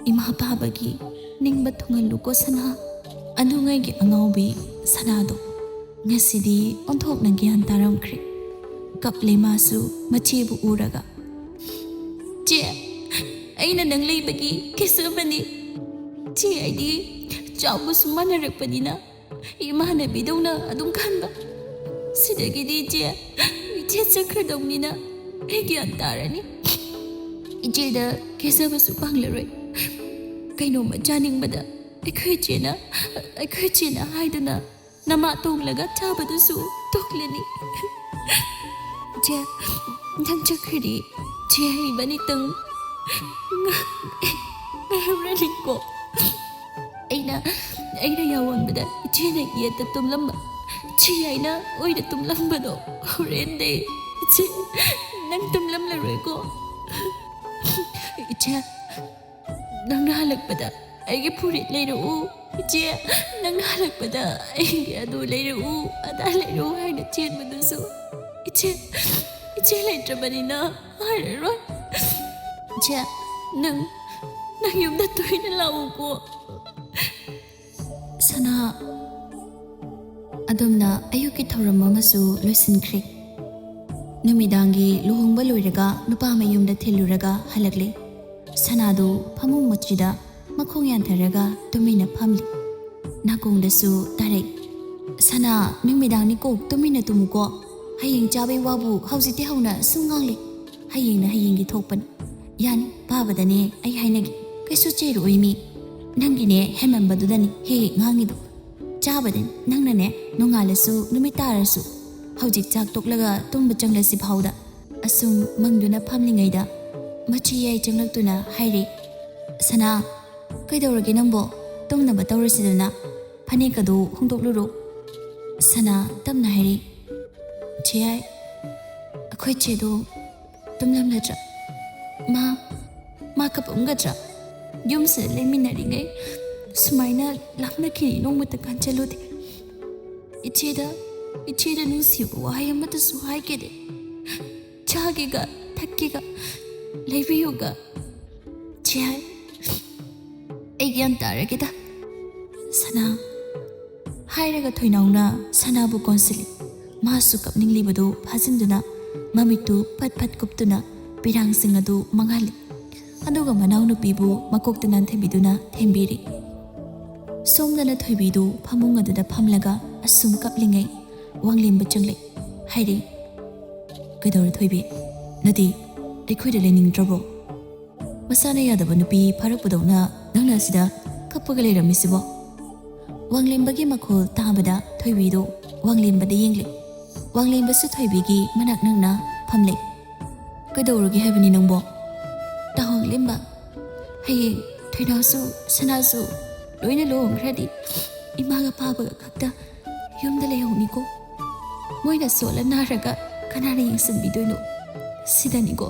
ꯏꯃꯥ ꯄꯥꯕꯒꯤ ꯅꯤꯡꯕ ꯊꯨꯡꯍꯜꯂꯨꯀꯣ ꯁꯅꯥ꯫ ꯑꯗꯨꯉꯩꯒꯤ ꯑꯉꯥꯎꯕꯤ ꯁꯅꯥꯗꯣ ꯉꯁꯤꯗꯤ ꯑꯣꯟꯊꯣꯛꯅ ꯒ꯭ꯌꯥꯟ ꯇꯥꯔꯝꯈ꯭ꯔꯦ꯫ ꯀꯞꯂꯦ ꯃꯥꯁꯨ ꯃꯆꯦꯕꯨ ꯎꯔꯒ꯫ ꯆꯦ, ꯑꯩꯅ ꯅꯪ ꯂꯩꯕꯒꯤ ꯀꯤꯖꯕꯅꯤ꯫ ꯆꯦ, ꯑꯩꯗꯤ ꯆꯥꯎꯕꯁꯨ ꯃꯥꯟꯅꯔꯛꯄꯅꯤꯅ ꯏꯃꯥꯟꯅꯕꯤꯗꯧꯅ ꯑꯗꯨꯝ ꯈꯟꯕ꯫ ꯁꯤꯗꯒꯤꯗꯤ ꯏꯆꯦ ꯆꯠꯈ꯭ꯔꯗꯧꯅꯤꯅ ꯑꯩ ꯒ꯭ꯌꯥꯟ ꯇꯥꯔꯅꯤ꯫ ꯏꯆꯦꯗ ꯀꯤꯖꯕꯁꯨ ꯄꯥꯡꯂꯔꯣꯏ꯫ ꯀꯩꯅꯣꯝꯃ ꯆꯥꯅꯤꯡꯕꯗ ꯑꯩꯈꯣꯏ ꯆꯦꯅ ꯍꯥꯏꯗꯨꯅ ꯅꯃꯥ ꯇꯣꯡꯂꯒ ꯆꯥꯕꯗꯨꯁꯨ ꯇꯣꯛꯂꯅꯤ꯫ ꯆꯦ, ꯅꯪ ꯆꯠꯈ꯭ꯔꯗꯤ ꯆꯦ ꯏꯕꯥꯅꯤꯇꯪ ꯉꯥꯏꯍꯧꯔꯅꯤꯀꯣ꯫ ꯑꯩꯅ ꯌꯥꯎꯋꯟꯕꯗ ꯏꯆꯦꯅ ꯌꯦꯠꯇ ꯇꯨꯝꯂꯝꯕ, ꯆꯦ ꯑꯩꯅ ꯑꯣꯏꯗ ꯇꯨꯝꯂꯝꯕꯗꯣ ꯍꯣꯔꯦꯟꯗꯤ ꯏꯆꯦ ꯅꯪ ꯇꯨꯝꯂꯝꯂꯔꯣꯏꯀꯣ꯫ ꯏꯆꯦ, ꯅꯪꯅ ꯍꯜꯂꯛꯄꯗ ꯑꯩꯒꯤ ꯐꯨꯔꯤꯠ ꯂꯩꯔꯛꯎ꯫ ꯏꯆꯦ, ꯅꯪꯅ ꯍꯜꯂꯛꯄꯗ ꯑꯩꯒꯤ ꯑꯗꯨ ꯂꯩꯔꯛꯎ ꯑꯗꯥ ꯂꯩꯔꯛꯎ ꯍꯥꯏꯅ ꯆꯦꯟꯕꯗꯨꯁꯨ ꯏꯆꯦ ꯂꯩꯇ꯭ꯔꯕꯅꯤꯅ ꯍꯥꯏꯔꯔꯣꯏ꯫ ꯏꯆꯦ, ꯅꯪ ꯌꯨꯝꯗ ꯇꯣꯏꯅ ꯂꯥꯛꯎꯀꯣ꯫ ꯁꯅꯥ, ꯑꯗꯨꯝꯅ ꯑꯌꯨꯛꯀꯤ ꯊꯧꯔꯝ ꯑꯃꯁꯨ ꯂꯣꯏꯁꯤꯟꯈ꯭ꯔꯦ꯫ ꯅꯨꯃꯤꯗꯥꯡꯒꯤ ꯂꯨꯍꯣꯡꯕ ꯂꯣꯏꯔꯒ ꯅꯨꯄꯥ ꯃꯌꯨꯝꯗ ꯊꯤꯜꯂꯨꯔꯒ ꯍꯜꯂꯛꯂꯦ꯫ ꯁꯅꯥꯗꯨ ꯐꯃꯨꯡ ꯃꯆꯤꯗ ꯃꯈꯣꯡ ꯌꯥꯟꯊꯔꯒ ꯇꯨꯃꯤꯟꯅ ꯐꯝꯂꯤ꯫ ꯅꯥꯀꯣꯡꯗꯁꯨ ꯇꯥꯔꯩ, ꯁꯅꯥ, ꯅꯨꯃꯤꯗꯥꯡꯅꯤ ꯀꯣꯛ ꯇꯨꯃꯤꯟꯅ ꯇꯨꯝꯃꯨꯀꯣ꯫ ꯍꯌꯦꯡ ꯆꯥꯕꯩ ꯋꯥꯕꯨ ꯍꯧꯖꯤꯛꯇꯤ ꯍꯧꯅ ꯁꯨꯝ ꯉꯥꯡꯂꯤ꯫ ꯍꯌꯦꯡꯅ ꯍꯌꯦꯡꯒꯤ ꯊꯣꯛꯄꯅꯤ꯫ ꯌꯥꯅꯤ, ꯄꯥꯕꯗꯅꯦ ꯑꯩ ꯍꯥꯏꯅꯒꯦ, ꯀꯩꯁꯨ ꯆꯩꯔꯛꯑꯣꯏ ꯃꯤ꯫ ꯅꯪꯒꯤꯅꯦ ꯍꯦꯟꯃꯟꯕꯗꯨꯗꯅꯤ ꯍꯦꯛ ꯉꯥꯡꯉꯤꯗꯣ꯫ ꯆꯥꯕꯗꯅꯤ ꯅꯪꯅꯅꯦ ꯅꯣꯡꯉꯥꯜꯂꯁꯨ ꯅꯨꯃꯤꯠ ꯇꯥꯔꯁꯨ ꯍꯧꯖꯤꯛ ꯆꯥꯛ ꯇꯣꯛꯂꯒ ꯇꯨꯝꯕ ꯆꯪꯂꯁꯤ ꯐꯥꯎꯗ ꯑꯁꯨꯝ ꯃꯪꯗꯨꯅ ꯐꯝꯂꯤꯉꯩꯗ ꯃꯆꯤ ꯌꯥꯏ ꯆꯪꯂꯛꯇꯨꯅ ꯍꯥꯏꯔꯦ, ꯁꯅꯥ, ꯀꯩꯗꯧꯔꯒꯦ ꯅꯪꯕꯣ? ꯇꯨꯝꯅꯕ ꯇꯧꯔꯁꯤꯗꯅ, ꯐꯅꯦꯛ ꯑꯗꯨ ꯍꯣꯡꯗꯣꯛꯂꯨꯔꯣ꯫ ꯁꯅꯥ ꯇꯞꯅ ꯍꯥꯏꯔꯦ, ꯆꯦ ꯌꯥꯏ, ꯑꯩꯈꯣꯏ ꯆꯦꯗꯣ ꯇꯨꯝꯂꯝꯂꯗ꯭ꯔꯥ? ꯃꯥ ꯀꯞꯑꯝꯒꯗ꯭ꯔꯥ? ꯌꯨꯝꯁꯤꯗ ꯂꯩꯃꯤꯟꯅꯔꯤꯉꯩ ꯁꯨꯃꯥꯏꯅ ꯂꯥꯞꯅꯈꯤꯅꯤ ꯅꯣꯡꯃꯇ ꯈꯟꯖꯜꯂꯨꯗꯦ꯫ ꯏꯆꯦꯗ ꯅꯨꯡꯁꯤꯕ ꯋꯥꯍꯩ ꯑꯃꯇꯁꯨ ꯍꯥꯏꯒꯦꯗꯦ꯫ ꯆꯥꯒꯦꯒ ꯊꯛꯀꯦꯒ ꯂꯩꯕꯤꯌꯨꯒ꯫ ꯆꯦ ꯌꯥꯏ, ꯑꯩ ꯒ꯭ꯌꯥꯟ ꯇꯥꯔꯒꯦꯗ꯫ ꯁꯅꯥ ꯍꯥꯏꯔꯒ ꯊꯣꯏꯅꯥꯎꯅ ꯁꯅꯥꯕꯨ ꯀꯣꯟꯁꯤꯜꯂꯤ꯫ ꯃꯥꯁꯨ ꯀꯞꯅꯤꯡꯂꯤꯕꯗꯨ ꯐꯥꯖꯤꯟꯗꯨꯅ ꯃꯃꯤꯠꯇꯨ ꯐꯠ ꯀꯨꯞꯇꯨꯅ ꯄꯤꯔꯥꯡꯁꯤꯡ ꯑꯗꯨ ꯃꯉꯥꯜꯂꯤ꯫ ꯑꯗꯨꯒ ꯃꯅꯥꯎꯅꯨꯄꯤꯕꯨ ꯃꯀꯣꯛꯇ ꯅꯥꯟꯊꯕꯤꯗꯨꯅ ꯊꯦꯝꯕꯤꯔꯤ꯫ ꯁꯣꯝꯗꯅ ꯊꯣꯏꯕꯤꯗꯨ ꯐꯃꯨꯡ ꯑꯗꯨꯗ ꯐꯝꯂꯒ ꯑꯁꯨꯝ ꯀꯞꯂꯤꯉꯩ ꯋꯥꯡꯂꯦꯝꯕ ꯆꯪꯂꯛ ꯍꯥꯏꯔꯤ, ꯀꯩꯗꯧꯔꯦ ꯊꯣꯏꯕꯤ? ꯅꯗꯤ ꯑꯩꯈꯣꯏꯗ ꯂꯩꯅꯤꯡꯗ꯭ꯔꯕꯣ? ꯃꯁꯥꯅ ꯌꯥꯗꯕ ꯅꯨꯄꯤ ꯐꯥꯔꯛꯄꯗꯧꯅ ꯅꯪꯅ ꯑꯁꯤꯗ ꯀꯞꯄꯒ ꯂꯩꯔꯝꯃꯤꯁꯤꯕꯣ? ꯋꯥꯡꯂꯦꯝꯕꯒꯤ ꯃꯈꯣꯜ ꯇꯥꯕꯗ ꯊꯣꯏꯕꯤꯗꯣ ꯋꯥꯡꯂꯦꯝꯕꯗ ꯌꯦꯡꯂꯦ. ꯋꯥꯡꯂꯦꯝꯕꯁꯨ ꯊꯣꯏꯕꯤꯒꯤ ꯃꯅꯥꯛ ꯅꯛꯅ ꯐꯝꯂꯦ. ꯀꯩꯗꯧꯔꯒꯦ ꯍꯥꯏꯕꯅꯤ ꯅꯪꯕꯣ? ꯇꯥ ꯋꯥꯡꯂꯦꯝꯕ, ꯍꯌꯦꯡ ꯊꯣꯏꯅꯥꯁꯨ ꯁꯅꯥꯁꯨ ꯂꯣꯏꯅ ꯂꯨꯍꯣꯡꯈ꯭ꯔꯗꯤ ꯏꯃꯥꯒ ꯄꯥꯕꯒ ꯈꯛꯇ ꯌꯨꯝꯗ ꯂꯩꯍꯧꯅꯤꯀꯣ. ꯃꯣꯏꯅ ꯁꯣꯜꯂ ꯅꯥꯔꯒ ꯀꯅꯥꯅ ꯌꯦꯡꯁꯤꯟꯕꯤꯗꯣꯏꯅꯣ? ꯁꯤꯗꯅꯤꯀꯣ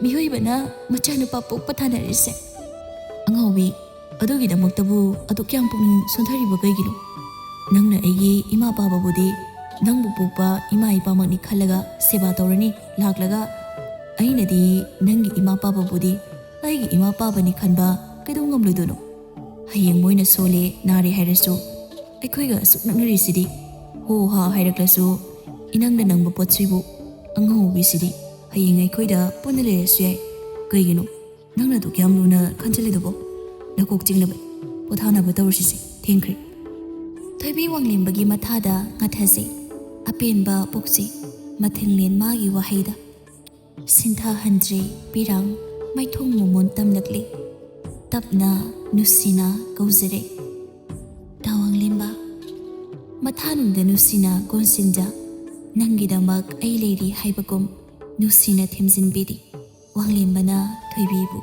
ꯃꯤꯑꯣꯏꯕꯅ ꯃꯆꯥꯅꯨꯄꯥ ꯄꯣꯛꯄ ꯊꯥꯅꯔꯤꯁꯦ. ꯑꯉꯥꯎꯕꯤ, ꯑꯗꯨꯒꯤꯗꯃꯛꯇꯕꯨ ꯑꯗꯨꯛ ꯌꯥꯝ ꯄꯨꯛꯅꯤꯡ ꯁꯣꯟꯊꯔꯤꯕ ꯀꯩꯒꯤꯅꯣ? ꯅꯪꯅ ꯑꯩꯒꯤ ꯏꯃꯥ ꯄꯥꯕꯕꯨꯗꯤ ꯅꯪꯕꯨ ꯄꯣꯛꯄ ꯏꯃꯥ ꯏꯄꯥꯃꯛꯅꯤ ꯈꯜꯂꯒ ꯁꯦꯕꯥ ꯇꯧꯔꯅꯤ ꯂꯥꯛꯂꯒ. ꯑꯩꯅꯗꯤ ꯅꯪꯒꯤ ꯏꯃꯥ ꯄꯥꯕꯕꯨꯗꯤ ꯑꯩꯒꯤ ꯏꯃꯥ ꯄꯥꯕꯅꯤ ꯈꯟꯕ ꯀꯩꯗꯧ ꯉꯝꯂꯣꯏꯗꯣꯏꯅꯣ? ꯍꯌꯦꯡ ꯃꯣꯏꯅ ꯁꯣꯜꯂꯦ ꯅꯥꯔꯦ ꯍꯥꯏꯔꯁꯨ ꯑꯩꯈꯣꯏꯒ ꯑꯁꯨꯛ ꯅꯛꯅꯔꯤꯁꯤꯗꯤ. ꯍꯣ ꯍꯥ ꯍꯥꯏꯔꯛꯂꯁꯨ ꯏꯅꯪꯗ ꯅꯪꯕ ꯄꯣꯠꯁꯤꯕꯨ. ꯑꯉꯥꯎꯕꯤꯁꯤꯗꯤ ꯍꯌꯦꯡ ꯑꯩꯈꯣꯏꯗ ꯄꯨꯟꯅ ꯂꯩꯔꯁꯨ ꯌꯥꯏ. ꯀꯩꯒꯤꯅꯣ ꯅꯪꯅ ꯑꯗꯨꯛ ꯌꯥꯝ ꯂꯨꯅ ꯈꯟꯖꯤꯜꯂꯤꯗꯨꯕꯣ? ꯅꯀꯣꯛ ꯆꯤꯡꯅꯕ ꯄꯣꯊꯥꯅꯕ ꯇꯧꯔꯁꯤꯁꯦ, ꯊꯦꯡꯈ꯭ꯔꯦ. ꯊꯣꯏꯕꯤ ꯋꯥꯡꯂꯦꯝꯕꯒꯤ ꯃꯊꯥꯗ ꯉꯥꯊꯖꯩ. ꯑꯄꯦꯟꯕ ꯄꯣꯛꯆꯩ ꯃꯊꯤꯜꯂꯦꯟ ꯃꯥꯒꯤ ꯋꯥꯍꯩꯗ. ꯁꯤꯟꯊꯍꯟꯗ꯭ꯔꯦ ꯄꯤꯔꯥꯡ ꯃꯥꯏꯊꯣꯡ ꯃꯃꯣꯟ ꯇꯝꯂꯛꯂꯦ. ꯇꯞꯅ ꯅꯨꯡꯁꯤꯅ ꯀꯧꯖꯔꯦ. ꯇꯥ ꯋꯥꯡꯂꯦꯝꯕ, ꯃꯊꯥꯅꯨꯡꯗ ꯅꯨꯡꯁꯤꯅ ꯀꯣꯟꯁꯤꯟꯖ. ꯅꯪꯒꯤꯗꯃꯛ ꯑꯩ ꯂꯩꯔꯤ ꯍꯥꯏꯕꯒꯨꯝ ꯅꯨꯡꯁꯤꯅ ꯊꯦꯝꯖꯤꯟꯕꯤꯔꯤ ꯋꯥꯡꯂꯦꯝꯕꯅ ꯊꯣꯏꯕꯤꯕꯨ.